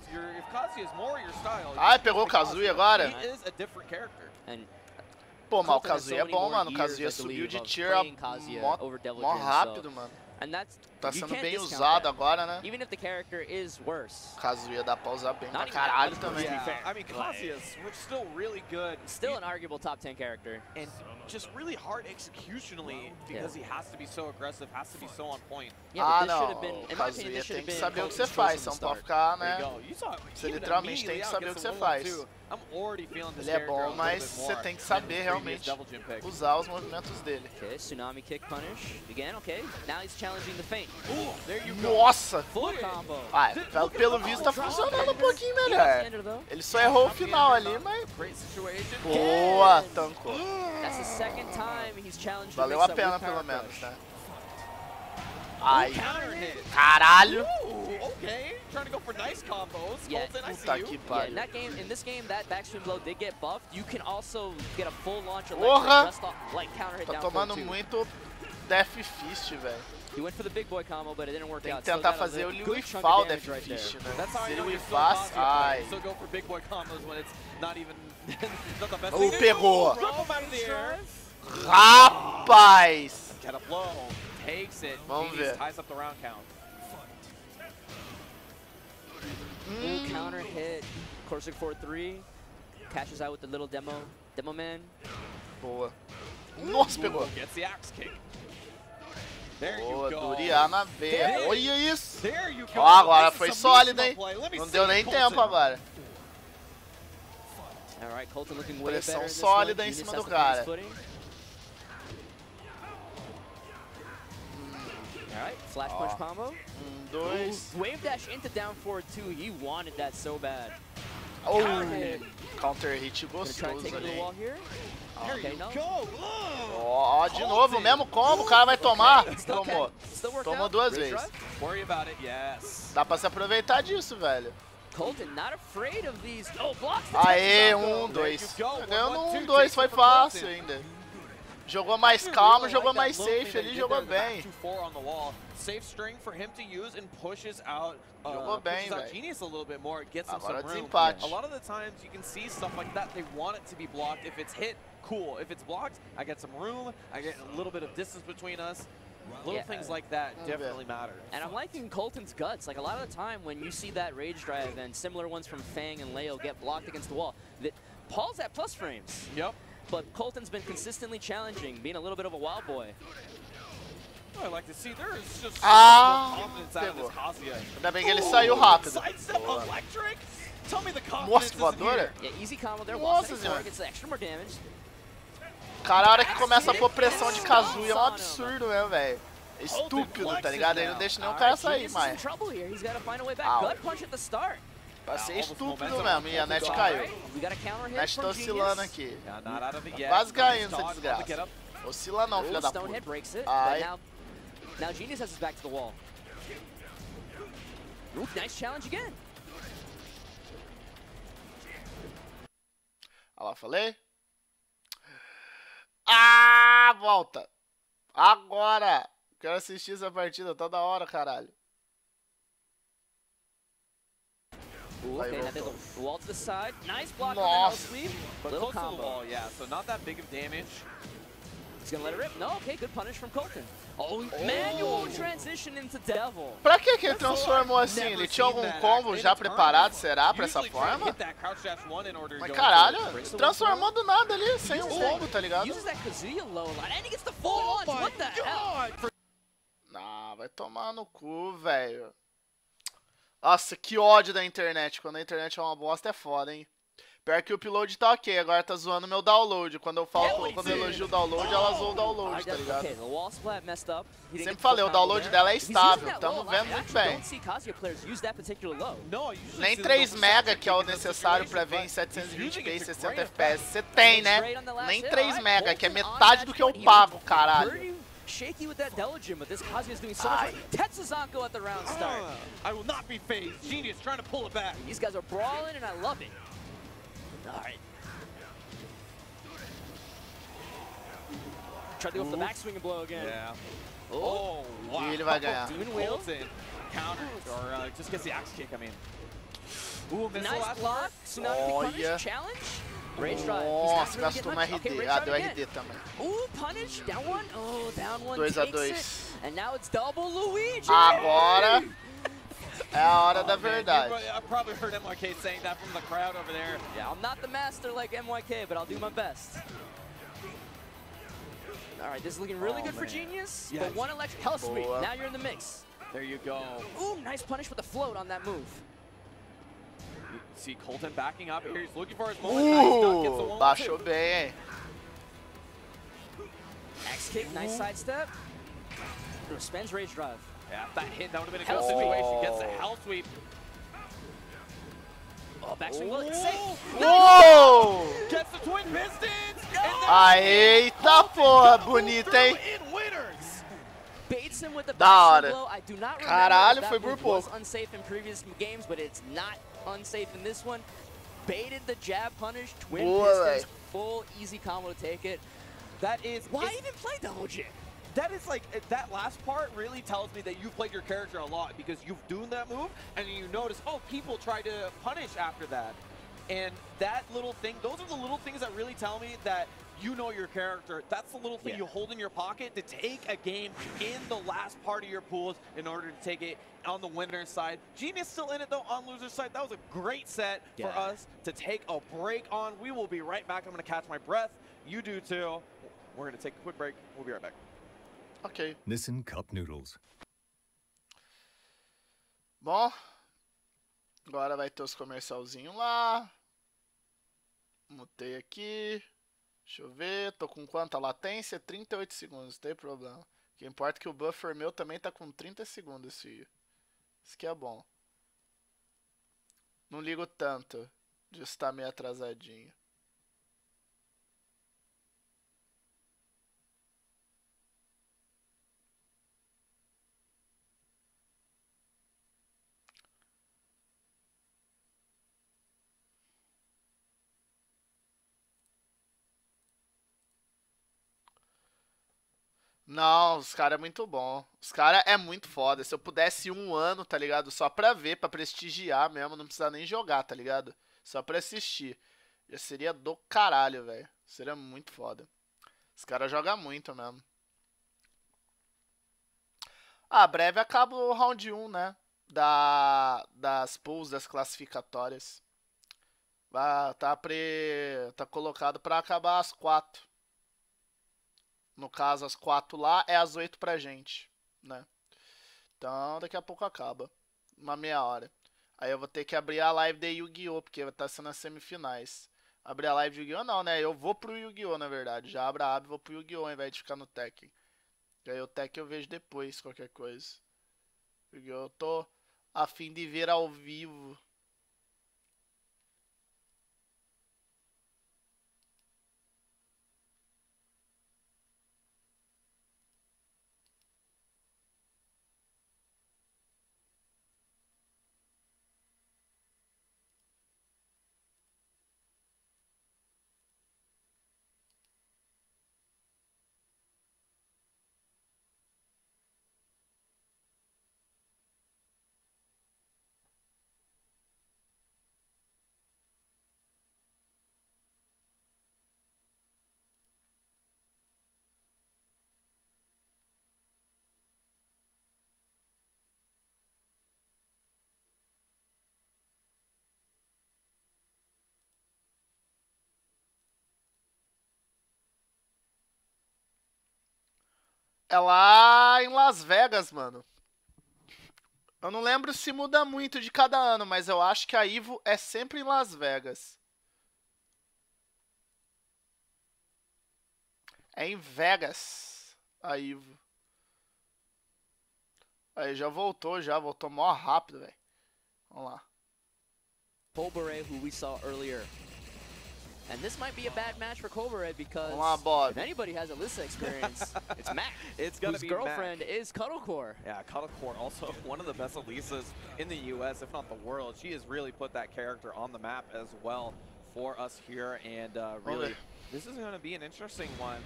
Kazuya is more your style, Ai, pegou o Kazuya agora? He is a different character. Pô, mas o Kazuya é bom, mano. O Kazuya subiu de tier mó rápido, mano. Tá sendo bem usado agora, né? Even if the character is worse. Kazuya dá pra usar bem pra caralho também. Yeah, I mean, Kazuya's still really good. Still an arguable top 10 character. And just really hard executionally because he has to be so aggressive, has to be so on point. Ah, não. O Kazuya tem que saber o que você faz, você não pode ficar, né? Você literalmente tem que saber o que você faz. Ele é bom, mas você tem que saber realmente usar os movimentos dele. Okay, Tsunami Kick Punish. Again, okay. Now he's challenging the feint. Nossa! Full combo. Ah, pelo visto tá funcionando um pouquinho melhor. Ele só errou o final ali, mas... Boa, tancou. Valeu a pena pelo menos, né? Ai. Caralho! Okay, trying to go for nice combos. Yeah. Colton, I see you. Que pariu. In this game, that backstream blow did get buffed. You can also get a full launch Porra! just off, like counter hit Tá down tomando 4-2. muito Death Fist, velho. He went for the big boy combo, but it didn't work Tem out. que tentar fazer o Liwifal Death Fist, né? Se ele Wifaz, ai. So go for big boy combos when it's not even not the best. Pegou! Rapaz! Rapaz! Get a blow. Takes it. Vamos ver. Ties up the round count. Counter hit. Corsic 4-3. Cashes out with the little demo man. Boa. Nossa, pegou. Gets the axe kick. There Boa, you go. Duriar na veia. Olha isso. There you go. Ó, agora foi sólido, hein? Não deu nem tempo agora. Alright, Colton looking way better in Pressão this sólida one. em cima Genius do has the cara. nice footing. Alright, flash punch combo. 2. Wave dash into down 4-2. He wanted that so bad. Oh, counter hit Gonna try to gostoso take it to the ali. wall here. Okay, no. Ó, de novo, o mesmo combo, o cara vai tomar. Tomou. Tomou duas vezes. Worry about it, yes. Dá pra se aproveitar disso, velho. Colton not afraid of these. Oh, blocks the Aê, Tetsuzako. 2. Ganhando 2, foi fácil ainda. Jogou mais calmo, jogou mais safe ali, jogou bem. Safe string for him to use and pushes out Genius a little bit more. It gets him some room. Desempate. A lot of the times you can see stuff like that. They want it to be blocked. If it's hit, cool. If it's blocked, I get some room. I get a little bit of distance between us. Little things like that definitely matter. And I'm liking Colton's guts. Like a lot of the time when you see that rage drive and similar ones from Fang and Leo get blocked against the wall, that Paul's at plus frames. Yep. But Colton's been consistently challenging, being a little bit of a wild boy. I like to see there is just confidence out of this Kazuya. Ainda bem que ele saiu rápido. Sidestep electric. Tell me the confidence isn't here. Yeah, easy combo there. Nossa senhora. Gets extra more damage. Cara, a hora que começa a pôr pressão de Kazuya é um absurdo, né, velho? É estúpido, tá ligado? Ele não deixa nenhum cara sair, mais. Vai ser estúpido mesmo, e a net caiu. A net tá oscilando aqui. Quase caindo essa desgraça. Oscila não, filha da puta. Ai. Now Genius has his back to the wall. Ooh, nice challenge again. Olha lá, falei. Ah, volta. Agora. Quero assistir essa partida, tá da hora, caralho. Ooh, okay, now the wall to the side. Nice block on the Nossa. sweep. But Little close to the combo. wall, yeah, so not that big of damage. He's gonna let it rip. No, okay, good punish from Colton. Oh, manual transition into Devil. Pra que ele transformou assim? Ele tinha algum combo já preparado, será, pra essa forma? Mas caralho, transformou do nada ali, sem um combo, tá ligado? Uses that Kazuya low a lot, and he gets the full launch. What the hell? Ah, vai tomar no cu, velho. Nossa, que ódio da internet. Quando a internet é uma bosta é foda, hein? Pior que o upload tá ok, agora tá zoando meu download. Quando eu falo, quando eu elogio o download, ela zoa o download, tá ligado? Sempre falei, o download dela é estável, tamo vendo muito bem. Nem 3 mega, que é o necessário pra ver em 720p e 60 fps, você tem, né? Nem 3 mega, que é metade do que eu pago, caralho. Shaky with that Delgin, but this Kazuya is doing so much. Tetsuzanko at the round start. I will not be phased. Genius trying to pull it back. These guys are brawling, and I love it. All right. Try to go for the backswing and blow again. Yeah. Oh, wow. E ele vai ganhar. Demon wheel. Counter, or just gets the axe kick, I mean. Ooh, nice block. Tsunami punish challenge. Rage drive. Nossa, gastou no RD. Ah, deu RD também. Ooh, punish. Down one. Oh, down one. 2 a 2. And now it's double Luigi. Agora é a hora da verdade. I probably heard MYK saying that from the crowd over there. Yeah, I'm not the master like MYK, but I'll do my best. All right, this is looking really good for Genius. Yeah, but one electric hell sweep. Now you're in the mix. There you go. Ooh, nice punish with the float on that move. See Colton backing up here. He's looking for his moment. Baixou bem, hein? X kick, nice sidestep. Spins rage drive. Yeah, that hit, that would have been a good situation. Gets the hell sweep. Oh, backswing will safe. Uou! Gets the twin pistons. Eita porra, bonita, hein? Baits him with the Da hora. blow. I do not remember Caralho, if foi that por move was pouco. unsafe in previous games, but it's not unsafe in this one. Baited the jab punish, twin pistons, full easy combo to take it. That is. Why even play double jig? That is like, that last part really tells me that you've played your character a lot because you've done that move and you notice, oh, people try to punish after that. And that little thing, those are the little things that really tell me that you know your character. That's the little thing you hold in your pocket to take a game in the last part of your pools in order to take it on the winner's side. Genius still in it though on loser's side. That was a great set for us to take a break on. We will be right back. I'm going to catch my breath. You do too. We're going to take a quick break. We'll be right back. Ok. Nissan Cup Noodles. Bom, agora vai ter os comercialzinhos lá. Mutei aqui. Deixa eu ver, tô com quanta latência? 38 segundos, não tem problema. O que importa é que o buffer meu também tá com 30 segundos, filho. Isso que é bom. Não ligo tanto de estar meio atrasadinho. Não, os caras é muito bom. Os caras é muito foda. Se eu pudesse ir um ano, tá ligado? Só pra ver, pra prestigiar mesmo, não precisar nem jogar, tá ligado? Só pra assistir. Já seria do caralho, velho. Seria muito foda. Os caras jogam muito mesmo. Ah, breve acaba o round 1, né? Das pools, das classificatórias. Tá colocado pra acabar às 4. No caso, às 4 lá, é às 8 pra gente, né? Então, daqui a pouco acaba. Uma meia hora. Aí eu vou ter que abrir a live de Yu-Gi-Oh! Porque vai estar sendo as semifinais. Abrir a live de Yu-Gi-Oh! Não, né? Eu vou pro Yu-Gi-Oh! Na verdade. Já abro a aba e vou pro Yu-Gi-Oh! Ao invés de ficar no Tekken. E aí o Tekken eu vejo depois, qualquer coisa. Yu-Gi-Oh! Eu tô a fim de ver ao vivo. É lá em Las Vegas, mano. Eu não lembro se muda muito de cada ano, mas eu acho que a EVO é sempre em Las Vegas. É em Vegas, a EVO. Aí já voltou mó rápido, velho. Vamos lá. Colbert, who we saw earlier. And this might be a bad match for Colbert because Vamos lá, Bob. if anybody has a Lissa experience, it's Mac. It's gonna whose be girlfriend Mac. is Cuddlecore. Yeah, Cuddlecore, also one of the best Elisas in the US, if not the world. She has really put that character on the map as well for us here, and really, this is going to be an interesting one.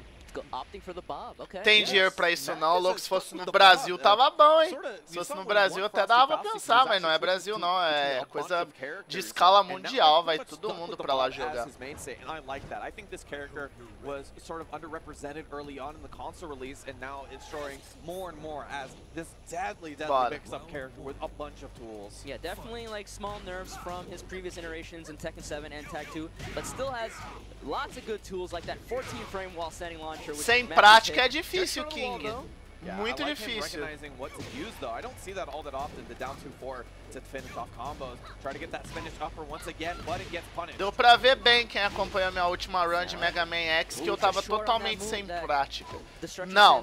Opting for the Bob, okay. Tem dinheiro pra isso não, louco. Se fosse no Brasil, tava bom, hein? Se fosse no Brasil, até dava pra pensar, mas não é Brasil, não. É coisa de escala mundial. Vai todo mundo pra lá jogar. I like that. I think this character was sort of underrepresented early on in the console release, and now it's showing more and more as this deadly mix-up character with a bunch of tools. Yeah, definitely like small nerfs from his previous iterations in Tekken 7 and Tag 2, but still has lots of good tools like that 14-frame wall standing launcher. Sem prática é difícil, King. Muito difícil. Recognizing what to use though. I don't see that all that often. The down 2-4 to finish off combos. Try to get that Spanish upper once again, but it gets punished. Deu pra ver bem quem acompanhou minha última run de Mega Man X que eu tava totalmente sem prática. Não,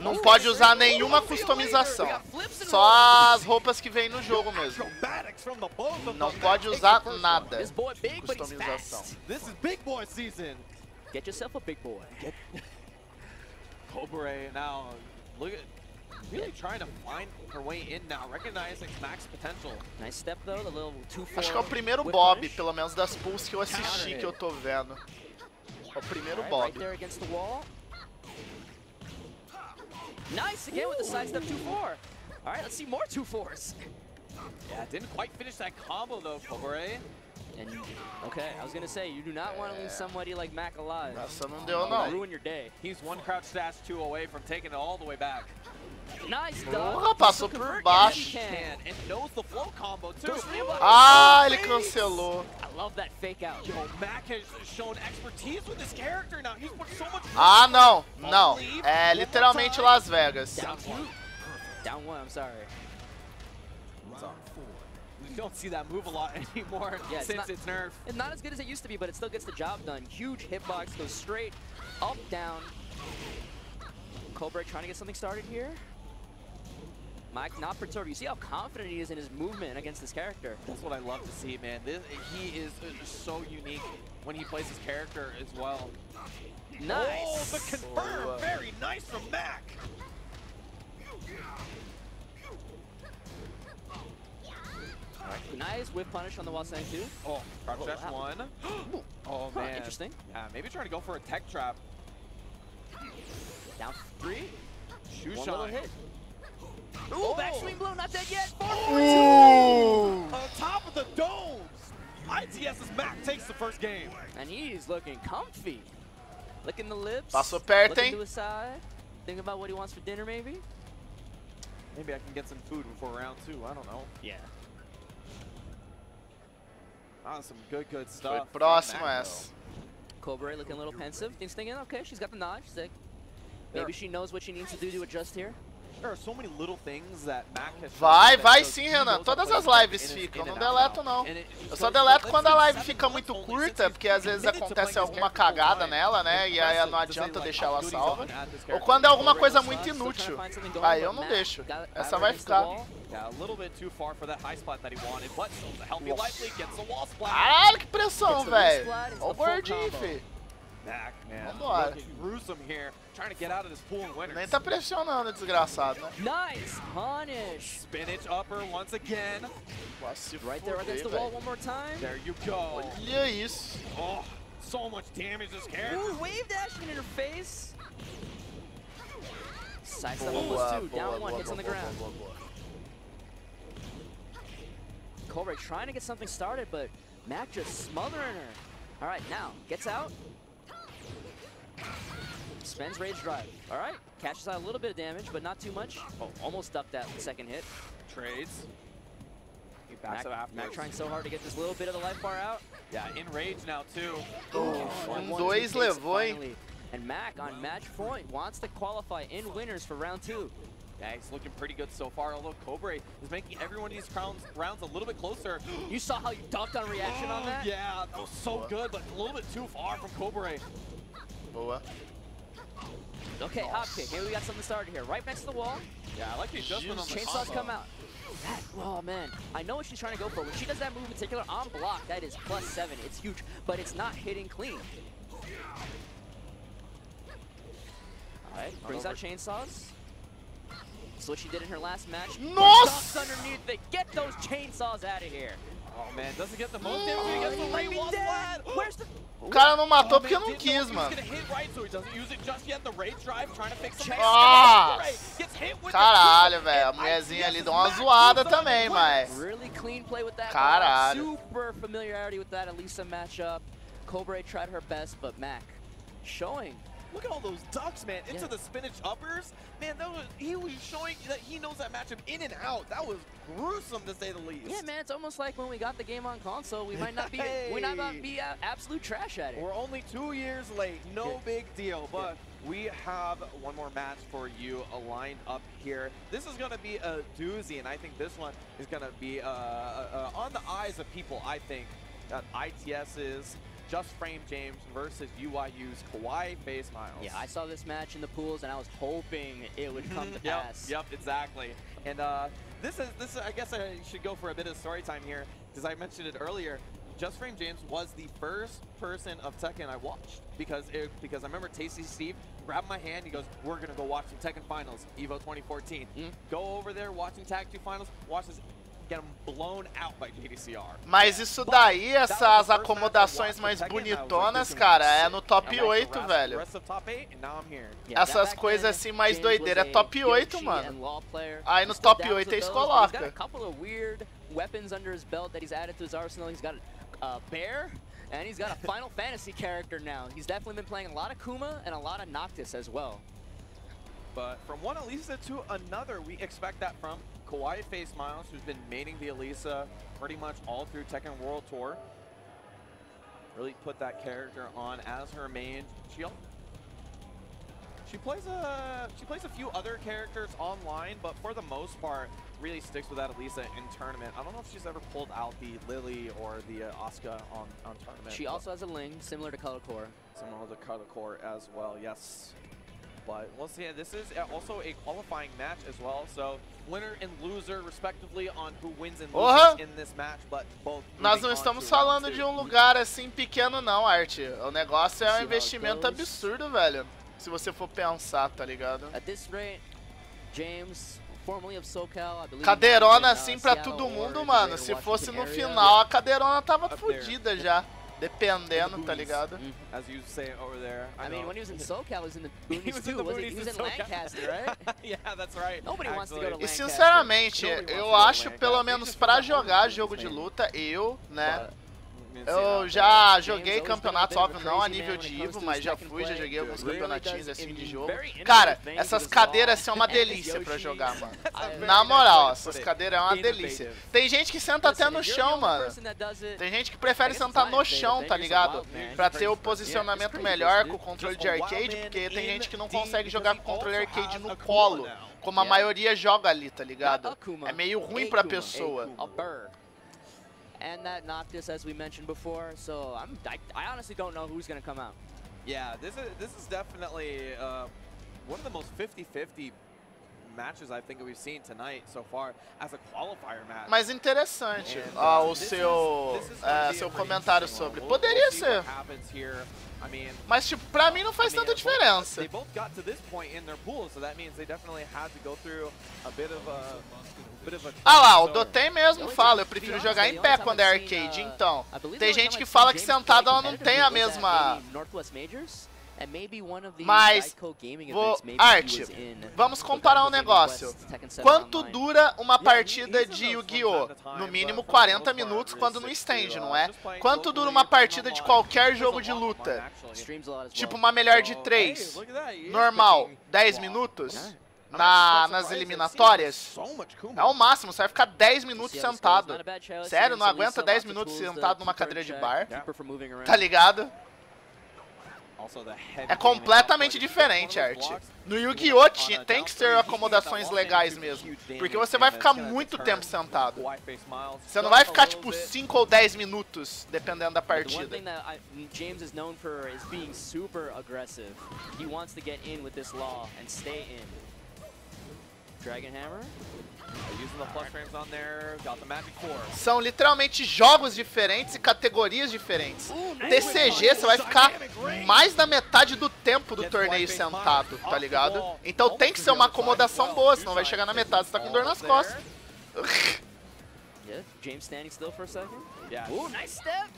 não pode usar nenhuma customização. Só as roupas que vem no jogo mesmo. Não pode usar nada de customização. This is big boy season. Get yourself a big boy. Colbert now, look at really trying to find her way in now, recognizing Mac's potential. Nice step though, the little 2-4. Acho que é o primeiro Bob, pelo menos das pulls que eu assisti, que eu tô vendo. É o primeiro Bob. Right there against the wall. Nice again with the side step 2-4. All right, let's see more 2-4s. Yeah, didn't quite finish that combo though, Colbert. And okay, I was gonna say you do not want to lose somebody like Mac alive. Nossa, não deu não. Ruin your day. He's one crouch dash 2 away from taking it all the way back. Nice dog. Passou por baixo. And knows the flow combo too. Ah, ele cancelou. I love that fake out. Yo, Mac has shown expertise with this character now. He's put so much. Ah, não, não. É literalmente Las Vegas. Down one, I'm sorry. You don't see that move a lot anymore since it's nerfed. It's not as good as it used to be, but it still gets the job done. Huge hitbox, goes straight up, down. Colbert trying to get something started here. Mike not perturbed. You see how confident he is in his movement against this character. That's what I love to see, man. He is so unique when he plays his character as well. Nice. Oh, the confirm. Very nice from Mac. Nice whip punish on the wall stand too. Oh, crouch dash one. Oh man. Interesting. Yeah, maybe trying to go for a tech trap. Down 3. Shoe One little shine. hit. Ooh, backswing blow, not dead yet. 4-4-2. On top of the domes. ITS's Mac takes the first game. And he's looking comfy. Licking the lips. Passou perto, looking hein? to his side. Thinking about what he wants for dinner, maybe. Maybe I can get some food before round 2. I don't know. Yeah. Some good Foi stuff. próximo essa. Cobra looking a little pensive. He's thinking, okay, she's got the nod. She's like, maybe she knows what she needs to do to adjust here. There are so many little things that Mac has Vai, vai sim, Renan. Todas as lives ficam. Não deleto, não. Eu só deleto quando a live fica muito curta, porque às vezes acontece alguma cagada nela, né? E aí não adianta deixar ela salva. Ou quando é alguma coisa muito inútil. Aí eu não deixo. Essa vai ficar. Caralho, que pressão, velho. Olha o gordinho, filho. Mac, man, Vambora. looking gruesome here, trying to get out of this pool and winners. Nem tá pressionando, desgraçado, né? Nice punish. Spinach upper once again. Right there against the wall one more time. There you go. Olha isso. Oh, so much damage this character. Ooh, wave dashing in her face. Side step Boa, almost two. boa, Down one, boa, hits on the boa, ground. boa, boa. Cobra trying to get something started, but Mac just smothering her. All right, now gets out. Spends rage drive. All right, catches out a little bit of damage, but not too much. Oh, almost ducked that second hit. Trades. He backs up after. Mac trying so hard to get this little bit of the life bar out. Yeah, in rage now too. Dois levou, hein? Finally. And Mac on match point wants to qualify in winners for round 2. Yeah, he's looking pretty good so far, although Cobra is making every one of these rounds a little bit closer. You saw how you ducked on reaction on that? Yeah, that was so good, but a little bit too far from Cobra. Boa. Okay, hop kick. Maybe we got something started here. Right next to the wall. Yeah, I like the adjustment on the Chainsaws combo. come out. That, oh man, I know what she's trying to go for. When she does that move in particular on block, that is +7. It's huge, but it's not hitting clean. Alright, brings out chainsaws. That's what she did in her last match. Nossa! Ducks underneath it. Get those chainsaws out of here. Oh man, doesn't get the most damage. He gets the Might be rewall dead. flat. Where's the... O cara não matou Oh, porque man, não didn't know quis, he was mano. gonna hit right, so he doesn't use it just yet. The rage drive, trying to fix the Ah! Gets hit with the Caralho, two, velho. A and mulherzinha ali ITS's deu uma Mac zoada moves on também, the mas... Really clean play with that. Caralho. Super familiarity with that Elisa matchup. Cobra tried her best, but Mac showing. Look at all those ducks, man. Into Yeah. the spinach uppers. Man, he was showing that he knows that matchup in and out. That was gruesome, to say the least. Yeah, man, it's almost like when we got the game on console, we might not be absolute trash at it. We're only 2 years late. No Yeah. big deal. But we have one more match for you lined up here. This is going to be a doozy, and I think this one is going to be on the eyes of people, I think, that ITS's Just Frame James versus UIU's Kawaii Face Miles. Yeah, I saw this match in the pools, and I was hoping it would come to pass. Yep, exactly. And this is I guess I should go for a bit of story time here, because I mentioned it earlier. Just Frame James was the first person of Tekken I watched, because I remember Tasty Steve grabbed my hand. He goes, "We're gonna go watch some Tekken finals, EVO 2014." Go over there watching Tag 2 finals. Watch this. Get them blown out by GDCR. Mas isso daí, essas acomodações mais bonitonas, cara, é no top 8, velho. Essas coisas assim mais doideiras é top 8, mano. Aí no top 8 eles colocam. He's got a couple of weird weapons under his belt that he's added to his arsenal. He's got a bear, and he's got a Final Fantasy character now. He's definitely been playing a lot of Kuma and a lot of Noctis as well. But from one Elisa to another, we expect that from Kawaii Face Miles, who's been maining the Elisa pretty much all through Tekken World Tour. Really put that character on as her main. She plays a few other characters online, but for the most part, really sticks with that Elisa in tournament. I don't know if she's ever pulled out the Lily or the Asuka on tournament. She also has a Ling, similar to Color Core. Similar to Color Core as well, yes. But we'll see. This is also a qualifying match as well, so winner and loser respectively on who wins and loses in this match, but both. Nós não estamos falando de um lugar assim pequeno não, Art. O negócio é um investimento absurdo, velho. Se você for pensar, tá ligado? At this rate, James, formerly of SoCal, I believe. Cadeirona assim pra todo mundo, mano. Se fosse no final, a cadeirona tava fodida já. Dependendo, tá ligado? As you say over there. I mean, when he was in SoCal, he was in the boonies He was in too. the He was in boonies in Lancaster, right? Yeah, that's right. Nobody wants to go to E Lancaster. sinceramente, Nobody eu wants to acho, go pelo Lancaster. menos Just pra for the jogar whole jogo de thing. luta, eu, né? But, Eu já joguei campeonatos, óbvio, não a nível de EVO, mas já fui, já joguei alguns campeonatinhos assim de jogo. Cara, essas cadeiras são uma delícia pra jogar, mano. Na moral, essas cadeiras é uma delícia. Tem gente que senta até no chão, mano. Tem gente que prefere sentar no chão, tá ligado? Pra ter o posicionamento melhor com o controle de arcade, porque tem gente que não consegue jogar com o controle arcade no colo, como a maioria joga ali, tá ligado? É meio ruim pra pessoa. And that Noctis, as we mentioned before, so I honestly don't know who's going to come out. Yeah, this is definitely one of the most 50-50 matches I think that we've seen tonight so far as a qualifier match. Mas interessante, o seu comentário sobre. Poderia ser. Mas, tipo, pra mim não faz tanta diferença. Ah lá, o Dotei mesmo fala, eu prefiro jogar em pé quando é arcade, então. Tem gente que fala que sentado ela não tem a mesma... Mas, Arte, vamos comparar um negócio. Quanto dura uma partida de Yu-Gi-Oh? No mínimo 40 minutos quando no stand, não é? Quanto dura uma partida de qualquer jogo de luta? Tipo uma melhor de 3, normal, 10 minutos? Nas eliminatórias, é o máximo, você vai ficar 10 minutos sentado. Sério, não aguenta 10 minutos sentado numa cadeira de bar? Tá ligado? É completamente diferente, Arte. No Yu-Gi-Oh! Tem que ter acomodações legais mesmo, porque você vai ficar muito tempo sentado. Você não vai ficar tipo 5 ou 10 minutos, dependendo da partida. James is known for is being super aggressive. He wants to get in with this law and stay in. Dragon Hammer. São literalmente jogos diferentes e categorias diferentes. TCG, você vai ficar mais da metade do tempo do torneio sentado, tá ligado? Então tem que ser uma acomodação boa, senão vai chegar na metade e você tá com dor nas costas. James standing still for a second. Ooh, nice step.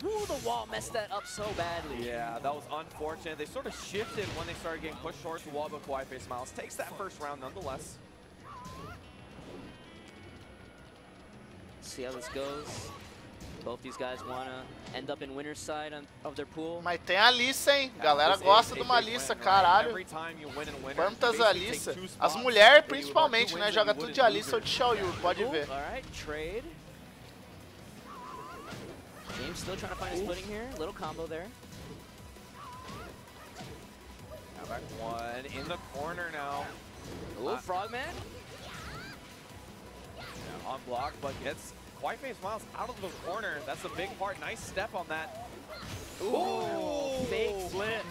Ooh, the wall messed that up so badly. Yeah, that was unfortunate. They sort of shifted when they started getting pushed towards the wall, but Wi-Fi Smiles takes that first round nonetheless. See how this goes. Both these guys wanna end up in winner's side of their pool. Mas tem a Alissa, hein? Galera gosta de uma Alissa, caralho. Quantas Alissa? As mulheres principalmente, né? Joga tudo de Alissa ou de Xiaoyu, pode ver. Alright, trade. James still trying to find his footing here. Little combo there. Now back one in the corner now. Ooh, Frogman. Yeah, on block, but gets Wi-Fi Smiles out of the corner. That's a big part. Nice step on that. Ooh, fake flip.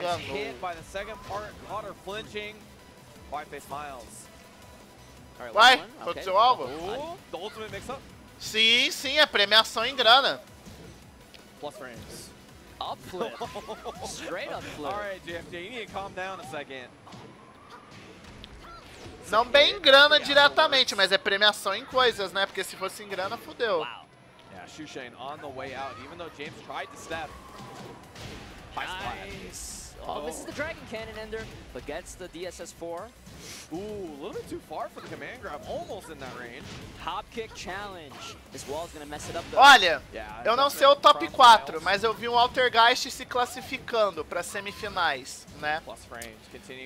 Gets hit by the second part. Caught her flinching. Wi-Fi Smiles. Vai, aconteceu algo? The ultimate mix-up. Sim, sim, é premiação em grana. Plus frames. Up flip. Straight up flip. Alright, JFJ, you need to calm down a second. Não bem em grana diretamente, mas é premiação em coisas, né? Porque se fosse em grana, fudeu. Wow. Yeah, Shushane on the way out, even though James tried to step. Nice. Oh, this is the Dragon Cannon ender, but gets the DSS4. Ooh, a little bit too far for the command grab, almost in that range. Hop kick challenge. This wall's gonna mess it up though. Olha, eu não sei o top 4, mas eu vi um Altergeist se classificando para semifinais, né?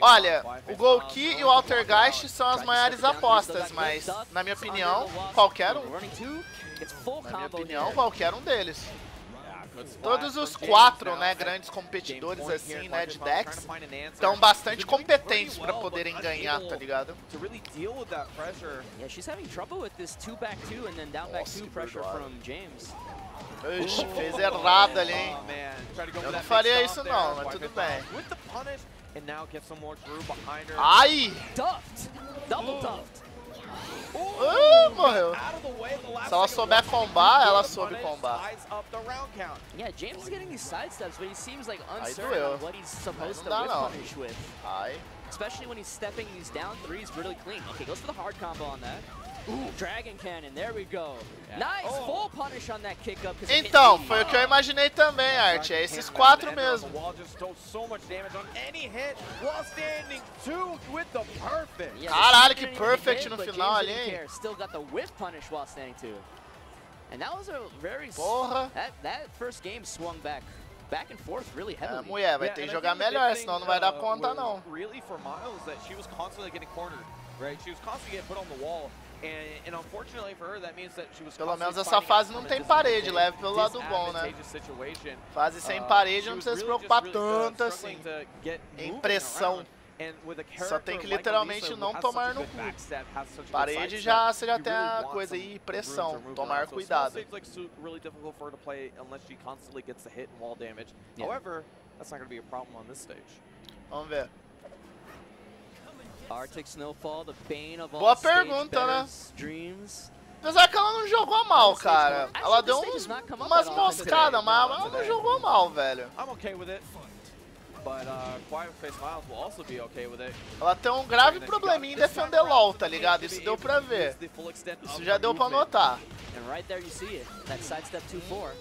Olha, o Golki e o Altergeist são as maiores apostas, mas na minha opinião, qualquer um. Na minha opinião, qualquer um deles. Todos os 4, né, grandes competidores assim, né, de decks, estão bastante competentes para poderem ganhar, tá ligado? Yeah, she's having trouble with this 2-back-2 and then down-back-2 pressure from James. Ixi, fez errado ali, hein? Eu não faria isso não, mas tudo bem. Ai! Duffed! Double duffed! Morreu. Se ela souber combar, ela soube combar. Yeah, James is getting these side steps, but he seems like uncertain on what he's supposed to whip punish with. Ai. Especially when he's stepping these down threes really clean. Okay, goes for the hard combo on that. Ooh, Dragon Cannon, there we go. Nice, full punish on that kick up. Então, foi o que eu imaginei também, Art. É esses 4 mesmo. Caralho, que perfect no final ali, hein? Still got the whiff punish while standing too. And that was a very... Porra. That first game swung back and forth really heavily. Mulher, vai ter que jogar melhor, senão não vai dar conta não. Really for Miles that she was constantly getting cornered, right? She was constantly getting put on the wall. And unfortunately for her, that means that she was Pelo menos essa fase não tem parede, leve pelo lado bom, né? Fase sem parede não precisa se preocupar tanto assim. Em pressão. Só tem que literalmente não tomar no cu. Parede já, você já tem a coisa aí, pressão, tomar cuidado. Vamos ver. Arctic Snowfall, the bane of all boa pergunta, né? Dreams. Apesar que ela não jogou mal, cara. Ela deu umas moscadas, mas ela não jogou mal, velho. Ela tem um grave probleminha em defender LoL, tá ligado? Isso deu pra ver. Isso já deu pra notar. And right there you see it. That sidestep 2-4.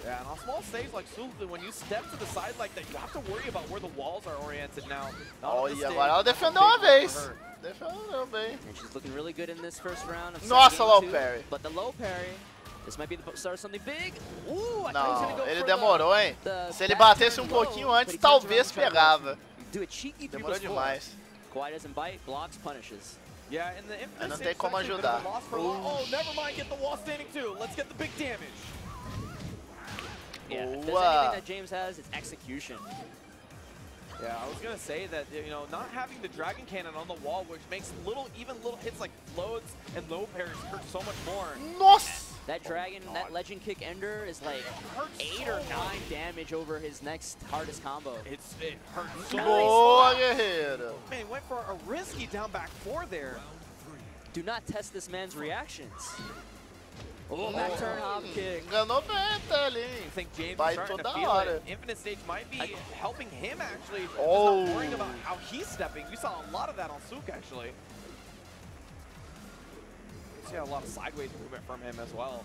Yeah, and on small stage like Sultan, when you step to the side like that, you have to worry about where the walls are oriented now. Olha, agora ela defendeu uma vez. Defendeu bem. And she's looking really good in this first round. Nossa, low parry. But the low parry, this might be the start of something big. Ooh, não, ele demorou, hein? Se ele batesse um pouquinho antes, talvez pegava. Demorou demais. Quiet doesn't bite, blocks, punishes. Yeah, and the infinite não tem como ajudar. Oh, never mind, get the wall standing too. Let's get the big damage. Yeah, if there's anything that James has, it's execution. Yeah, I was gonna say that, you know, not having the Dragon Cannon on the wall, which makes even little hits like floats and low parries hurt so much more. Nossa! That Dragon, that Legend Kick Ender is like 8 or 9 damage over his next hardest combo. It hurts so boa, guerreiro. Man, he went for a risky down back 4 there. Do not test this man's reactions. Oh, back turn hop kick. Enganou bem até ali. I think James vai is starting toda to feel hora. it. Infinite Stage might be helping him actually. Oh. He's not worrying about how he's stepping. We saw a lot of that on Sook actually. We see a lot of sideways movement from him as well.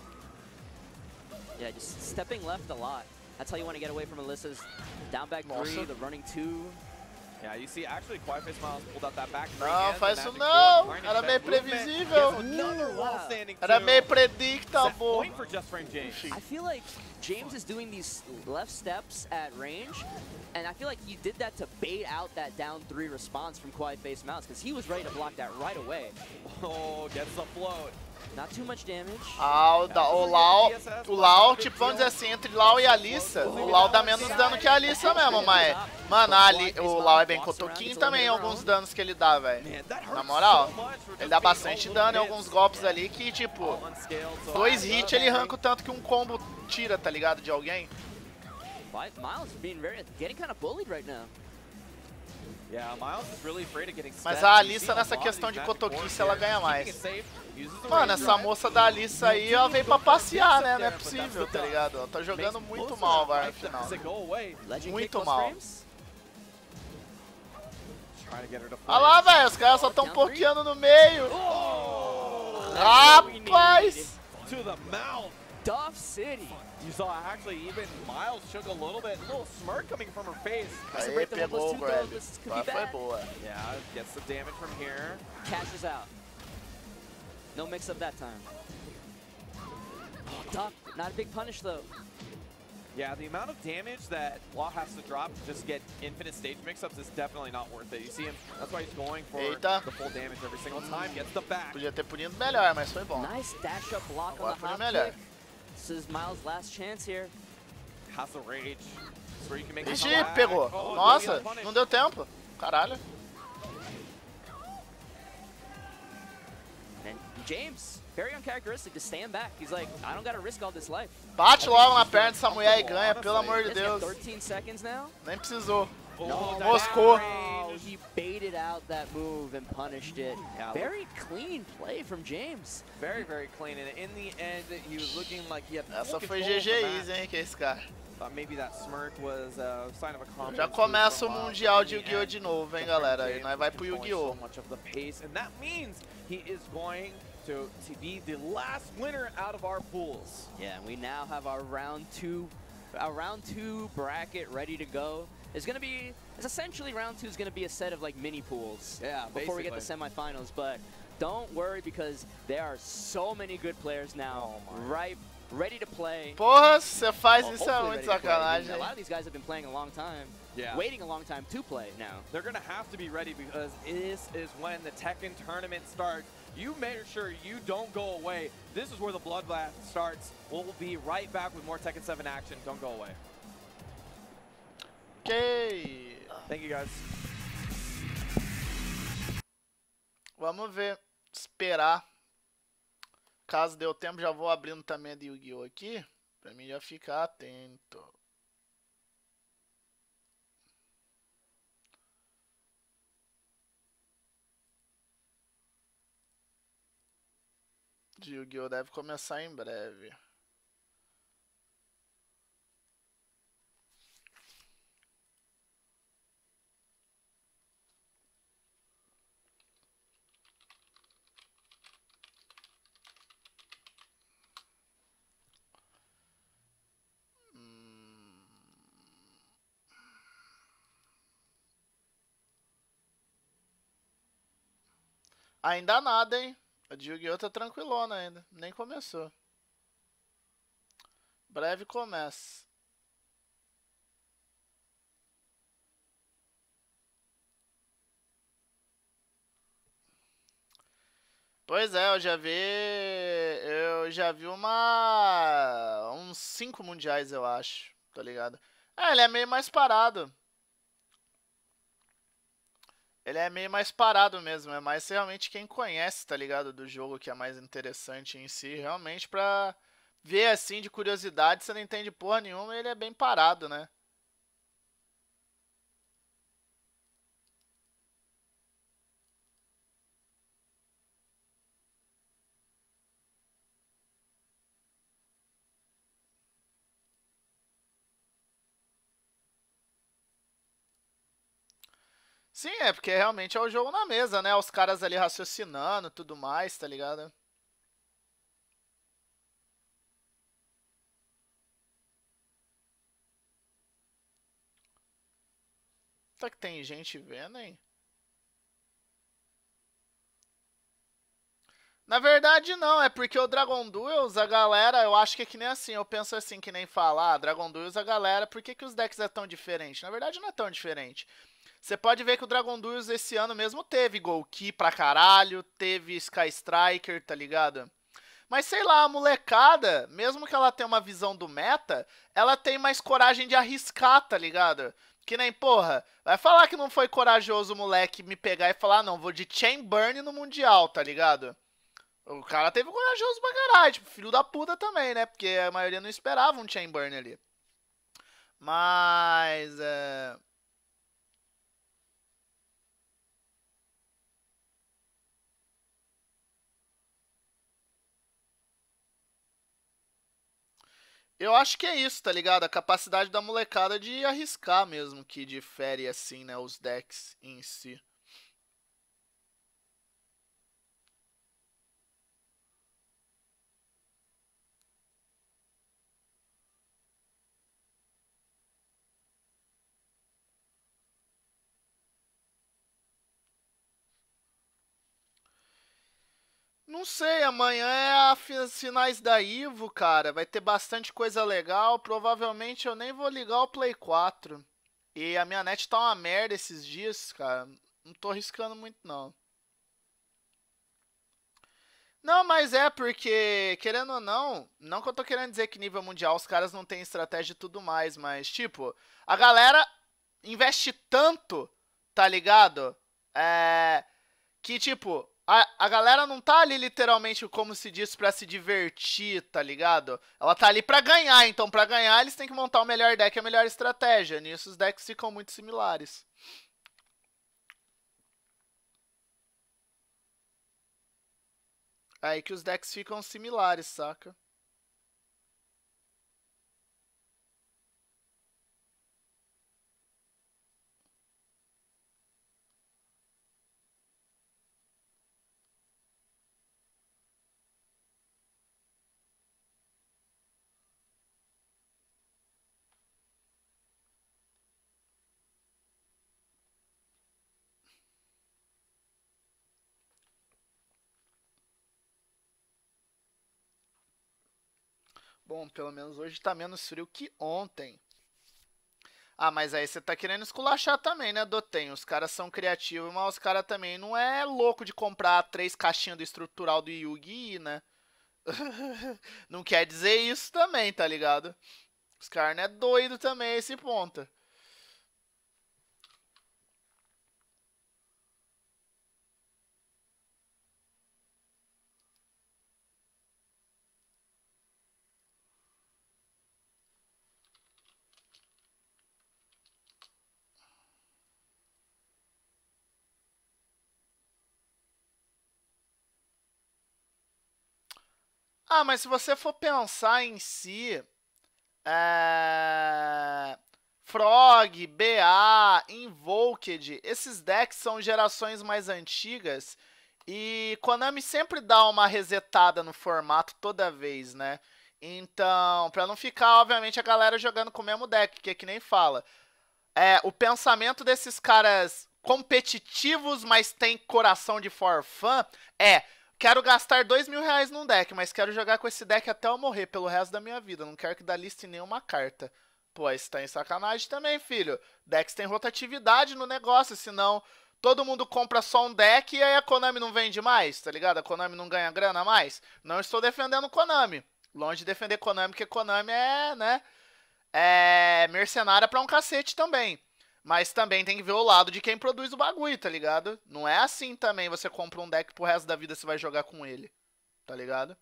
Yeah, just stepping left a lot. That's how you want to get away from Alyssa's down back 3, the running 2. Yeah, you see, actually, Quietface Miles pulled out that back. Não, faz isso não. Era meio previsível. Era meio predictable. I feel like James is doing these left steps at range, and I feel like he did that to bait out that down 3 response from Quietface Miles, because he was ready to block that right away. Oh, gets the float. Not too much damage. O Lau, tipo, vamos dizer assim, entre Lau e Alissa, o Lau dá menos dano que a Alissa mesmo, mas, mano, o Lau é bem cotoquinho também em alguns danos que ele dá, velho. Na moral, ele dá bastante dano em alguns golpes ali que, tipo, 2 hits ele arranca o tanto que um combo tira, tá ligado, de alguém. Miles getting kind of bullied right now. Mas a Alissa nessa questão de cotoquice ela ganha mais. Mano, essa moça da Alissa aí, ela veio pra passear, né? Não é possível, tá ligado? Ela tá jogando muito mal agora no final. Muito mal. Olha lá, velho, os caras só tão pokeando no meio. Rapaz! Duff City. You saw actually even Miles shook a little smirk coming from her face. Aí pegou o grab. Foi boa. Yeah, gets the damage from here. Cashes out. No mix up that time. Duff, not a big punish though. Yeah, the amount of damage that Law has to drop to just get infinite stage mix-ups is definitely not worth it. You see him, that's why he's going for the full damage every single time. Gets the back. Podia ter punido melhor, mas foi bom. Nice dash up block on the hop kick. This is Miles' last chance here. Has the rage. So you can make Ixi, pegou. Nossa, não deu tempo. Caralho. And James, very uncharacteristic, just stand back. He's like, I don't gotta risk all this life. Bate logo na perna dessa mulher e ganha, pelo amor de Deus. 13 seconds now. Nem precisou. No, moscou. He baited out that move and punished it. Very clean play from James. Very, very clean. And in the end, he was looking like he had Essa foi GG's, hein, que é esse cara. Maybe that smirk was a sign of a confidence. Já começa o Mundial de Yu-Gi-Oh! De novo, hein, galera. E nós vai pro Yu-Gi-Oh! And that means he is going to be the last winner out of our pools. Yeah, and we now have our round two bracket ready to go. It's essentially round 2 is gonna be a set of like mini pools. Yeah, before we get to semifinals, but don't worry because there are so many good players now, ready to play. Porra, você faz isso é muito sacanagem. A lot of these guys have been playing a long time. Yeah. Waiting a long time to play now. They're going to have to be ready because this is when the Tekken tournament starts. You make sure you don't go away. This is where the bloodbath starts. We'll be right back with more Tekken 7 action. Don't go away. Ok. Thank you, guys. Vamos ver. Esperar. Caso dê o tempo, já vou abrindo também a de Yu-Gi-Oh! Aqui. Pra mim já ficar atento. De Yu-Gi-Oh! Deve começar em breve. Ainda nada, hein? A de Yu-Gi-Oh! Tá tranquilona ainda. Nem começou. Breve começa. Pois é, eu já vi uns 5 mundiais, eu acho, tá ligado? Ele é meio mais parado. Ele é meio mais parado mesmo, é mais realmente quem conhece, tá ligado, do jogo que é mais interessante em si, realmente pra ver assim de curiosidade, você não entende porra nenhuma, ele é bem parado, né? Sim, é porque realmente é o jogo na mesa, né? Os caras ali raciocinando, tudo mais, tá ligado? Só que tem gente vendo, hein? Na verdade, não, é porque o Dragon Duels, a galera, eu acho que é que nem assim, eu penso assim, que nem falar, Dragon Duels, a galera, por que os decks é tão diferente? Na verdade, não é tão diferente. Você pode ver que o Dragon Duels esse ano mesmo teve Golki pra caralho, teve Sky Striker, tá ligado? Mas sei lá, a molecada, mesmo que ela tenha uma visão do meta, ela tem mais coragem de arriscar, tá ligado? Que nem, porra, vai falar que não foi corajoso o moleque me pegar e falar, não, vou de Chain Burn no Mundial, tá ligado? O cara teve corajoso pra caralho, tipo, filho da puta também, né? Porque a maioria não esperava um Chain Burn ali. Mas, eu acho que é isso, tá ligado? A capacidade da molecada de arriscar mesmo, que difere, assim, né, os decks em si. Não sei, amanhã é a finais da EVO, cara. Vai ter bastante coisa legal. Provavelmente eu nem vou ligar o Play 4. E a minha net tá uma merda esses dias, cara. Não tô arriscando muito, não. Não, mas é porque, querendo ou não, não que eu tô querendo dizer que nível mundial os caras não têm estratégia e tudo mais, mas, tipo, a galera investe tanto, tá ligado? Que, tipo, a galera não tá ali literalmente, como se diz, pra se divertir, tá ligado? Ela tá ali pra ganhar, então pra ganhar eles têm que montar o melhor deck e a melhor estratégia. Nisso os decks ficam muito similares. Aí que os decks ficam similares, saca? Bom, pelo menos hoje tá menos frio que ontem. Ah, mas aí você tá querendo esculachar também, né, Dotem? Os caras são criativos, mas os caras também não é louco de comprar 3 caixinhas do estrutural do Yu-Gi, né? Não quer dizer isso também, tá ligado? Os caras não é doido também a esse ponto. Ah, mas se você for pensar em si, Frog, BA, Invoked, esses decks são gerações mais antigas e Konami sempre dá uma resetada no formato toda vez, né? Então, pra não ficar, obviamente, a galera jogando com o mesmo deck, que é que nem fala. O pensamento desses caras competitivos, mas tem coração de for fun, quero gastar R$ 2.000 num deck, mas quero jogar com esse deck até eu morrer, pelo resto da minha vida. Não quero que dá lista em nenhuma carta. Pô, isso tá em sacanagem também, filho. Decks tem rotatividade no negócio, senão todo mundo compra só um deck e aí a Konami não vende mais, tá ligado? A Konami não ganha grana a mais. Não estou defendendo Konami. Longe de defender Konami, porque Konami é mercenária pra um cacete também. Mas também tem que ver o lado de quem produz o bagulho, tá ligado? Não é assim também, você compra um deck pro resto da vida você vai jogar com ele, tá ligado?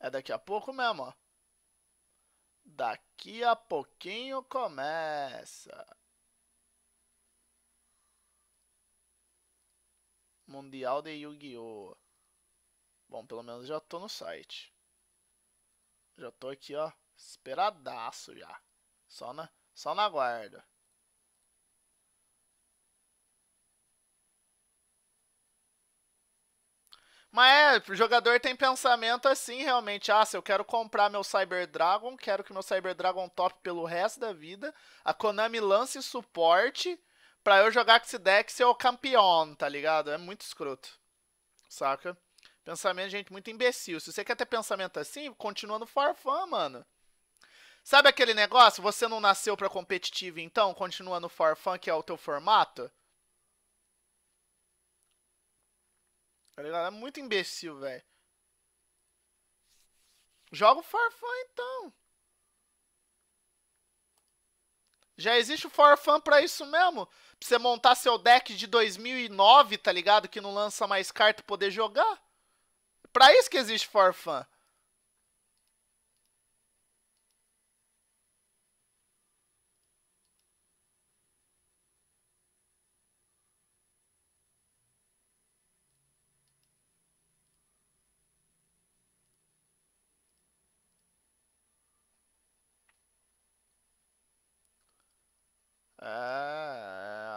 É daqui a pouco mesmo, ó. Daqui a pouquinho começa. Mundial de Yu-Gi-Oh! Bom, pelo menos já tô no site. Já tô aqui, ó, esperadaço já. Só na guarda. Mas o jogador tem pensamento assim, realmente. Ah, se eu quero comprar meu Cyber Dragon, quero que meu Cyber Dragon top pelo resto da vida. A Konami lance suporte pra eu jogar com esse deck e ser o campeão, tá ligado? É muito escroto, saca? Pensamento de gente muito imbecil. Se você quer ter pensamento assim, continua no Farfã, mano. Sabe aquele negócio? Você não nasceu pra competitivo, então continua no Farfã, que é o teu formato? Tá ligado? É muito imbecil, velho. Joga o Farfã, então. Já existe o For Fun pra isso mesmo. Pra você montar seu deck de 2009, tá ligado? Que não lança mais carta e poder jogar. Pra isso que existe For Fun.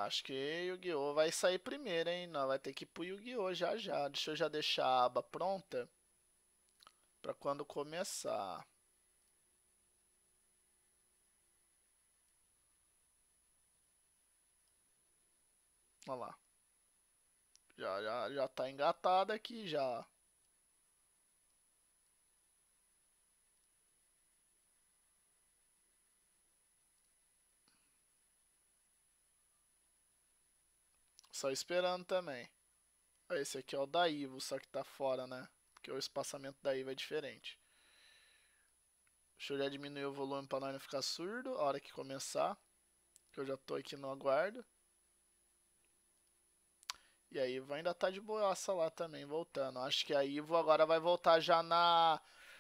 Acho que Yu-Gi-Oh! Vai sair primeiro, hein? Não, vai ter que ir pro Yu-Gi-Oh! Já já. Deixa eu já deixar a aba pronta pra quando começar. Olha lá. Já tá engatada aqui já. Só esperando também. Esse aqui é o da EVO, só que tá fora, né? Porque o espaçamento da EVO é diferente. Deixa eu já diminuir o volume pra nós não ficar surdo a hora que começar. Que eu já tô aqui no aguardo. E a Ivo ainda tá de boaça lá também, voltando. Acho que a Ivo agora vai voltar já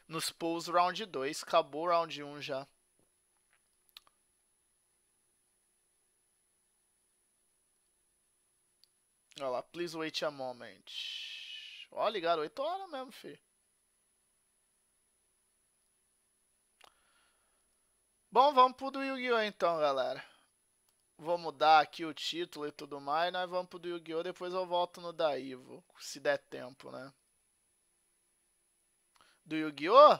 nos pools round 2. Acabou o round 1 já. Olha lá, please wait a moment. Ó, ligaram 8 horas mesmo, fi. Bom, vamos pro do Yu-Gi-Oh! Então, galera. Vou mudar aqui o título e tudo mais. Nós vamos pro do Yu-Gi-Oh! Depois eu volto no da Ivo, se der tempo, né? Do Yu-Gi-Oh!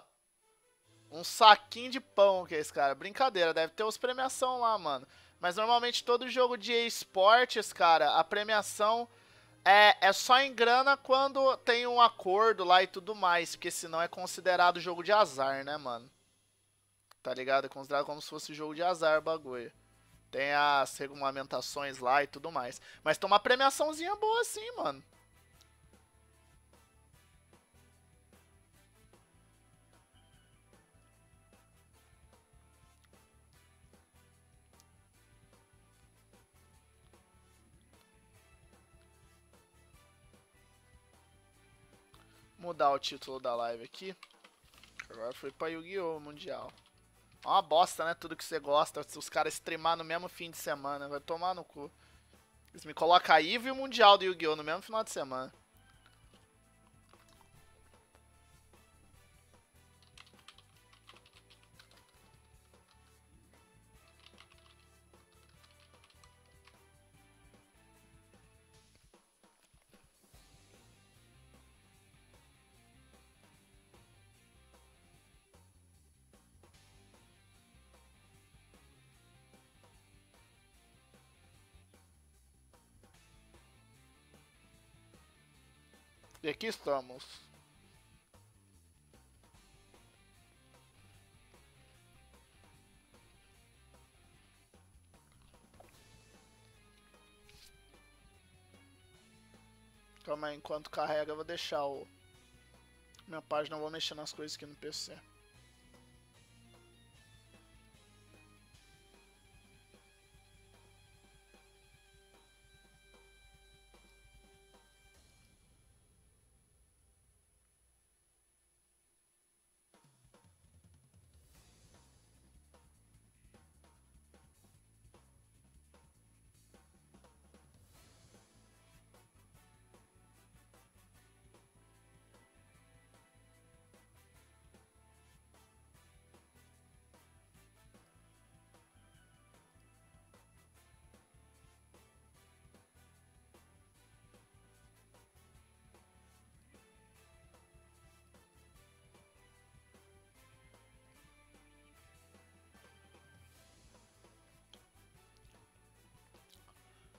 Um saquinho de pão que é esse cara. Brincadeira, deve ter os premiação lá, mano. Mas normalmente todo jogo de esportes, cara, a premiação é só em grana quando tem um acordo lá e tudo mais. Porque senão é considerado jogo de azar, né, mano? Tá ligado? É considerado como se fosse jogo de azar o bagulho. Tem as regulamentações lá e tudo mais. Mas tem uma premiaçãozinha boa assim, mano. Mudar o título da live aqui. Agora foi pra Yu-Gi-Oh! Mundial. É uma bosta, né? Tudo que você gosta. Se os caras streamar no mesmo fim de semana. Vai tomar no cu. Eles me colocam a EVO e o Mundial do Yu-Gi-Oh! No mesmo final de semana. E aqui estamos. Calma aí, enquanto carrega eu vou deixar minha página, eu vou mexer nas coisas aqui no PC.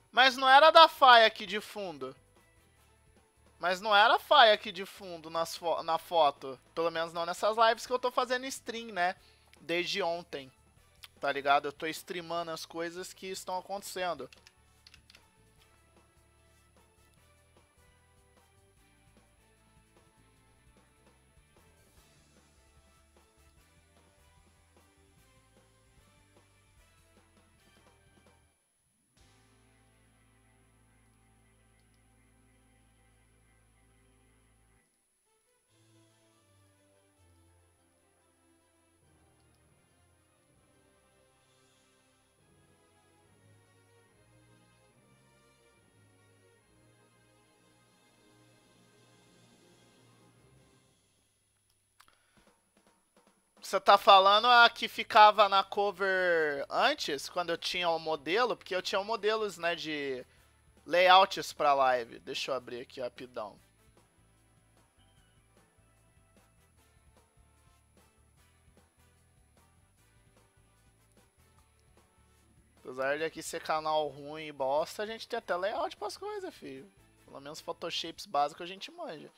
Mas não era da faia aqui de fundo. Mas não era faia aqui de fundo na foto. Pelo menos não nessas lives que eu tô fazendo stream, né? Desde ontem. Tá ligado? Eu tô streamando as coisas que estão acontecendo. Você tá falando a que ficava na cover antes, quando eu tinha o modelo? Porque eu tinha modelos, né, de layouts pra live. Deixa eu abrir aqui rapidão. Apesar de aqui ser canal ruim e bosta, a gente tem até layout pras coisas, filho. Pelo menos Photoshapes básicos a gente manja.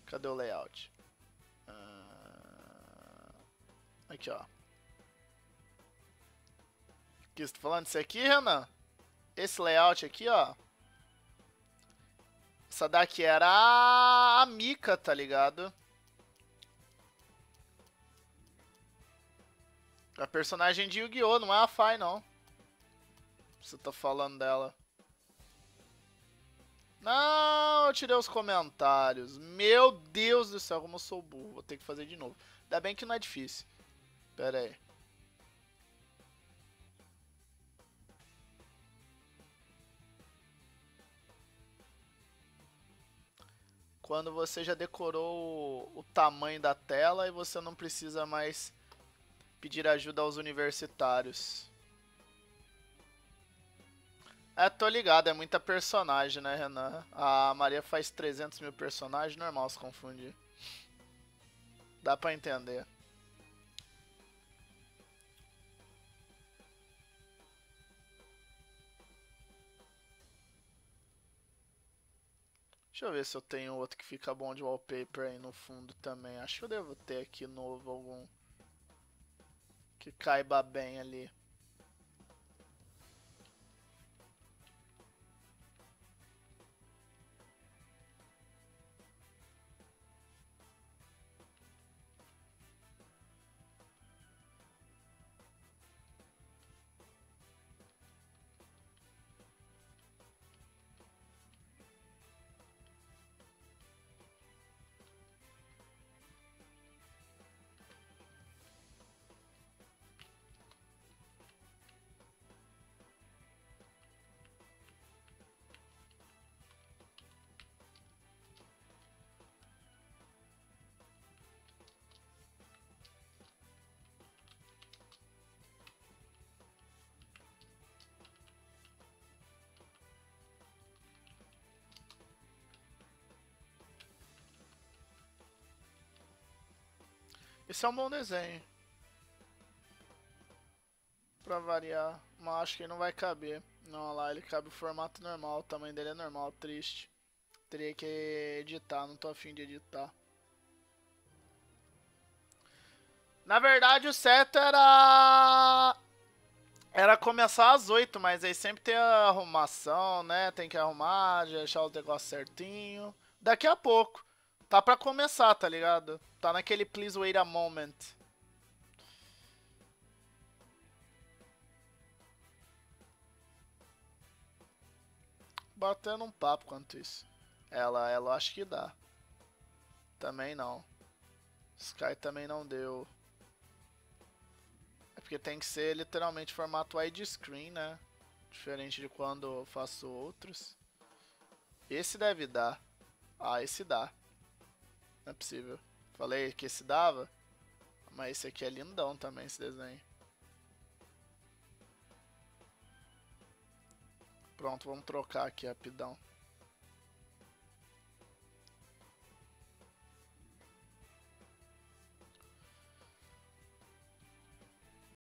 Cadê o layout? Aqui, ó. O que você tá falando? Isso aqui, Renan? Esse layout aqui, ó. Essa daqui era a Mika, tá ligado? A personagem de Yu-Gi-Oh! Não é a Fai, não. Você tá falando dela. Não, eu tirei os comentários. Meu Deus do céu, como eu sou burro. Vou ter que fazer de novo. Ainda bem que não é difícil. Pera aí. Quando você já decorou o tamanho da tela e você não precisa mais pedir ajuda aos universitários. É, tô ligado, é muita personagem, né, Renan? A Maria faz 300 mil personagens, normal se confundir. Dá pra entender. Deixa eu ver se eu tenho outro que fica bom de wallpaper aí no fundo também. Acho que eu devo ter aqui novo algum que caiba bem ali. Esse é um bom desenho. Pra variar. Mas acho que ele não vai caber. Não, olha lá, ele cabe o formato normal. O tamanho dele é normal, triste. Teria que editar, não tô afim de editar. Na verdade o certo era começar às 8, mas aí sempre tem a arrumação, né? Tem que arrumar, deixar os negócios certinho. Daqui a pouco. Tá pra começar, tá ligado? Tá naquele please wait a moment. Batendo um papo quanto isso. Ela acho que dá. Também não. Sky também não deu. É porque tem que ser literalmente formato widescreen, né? Diferente de quando eu faço outros. Esse deve dar. Ah, esse dá. Não é possível. Falei que esse dava. Mas esse aqui é lindão também, esse desenho. Pronto, vamos trocar aqui rapidão.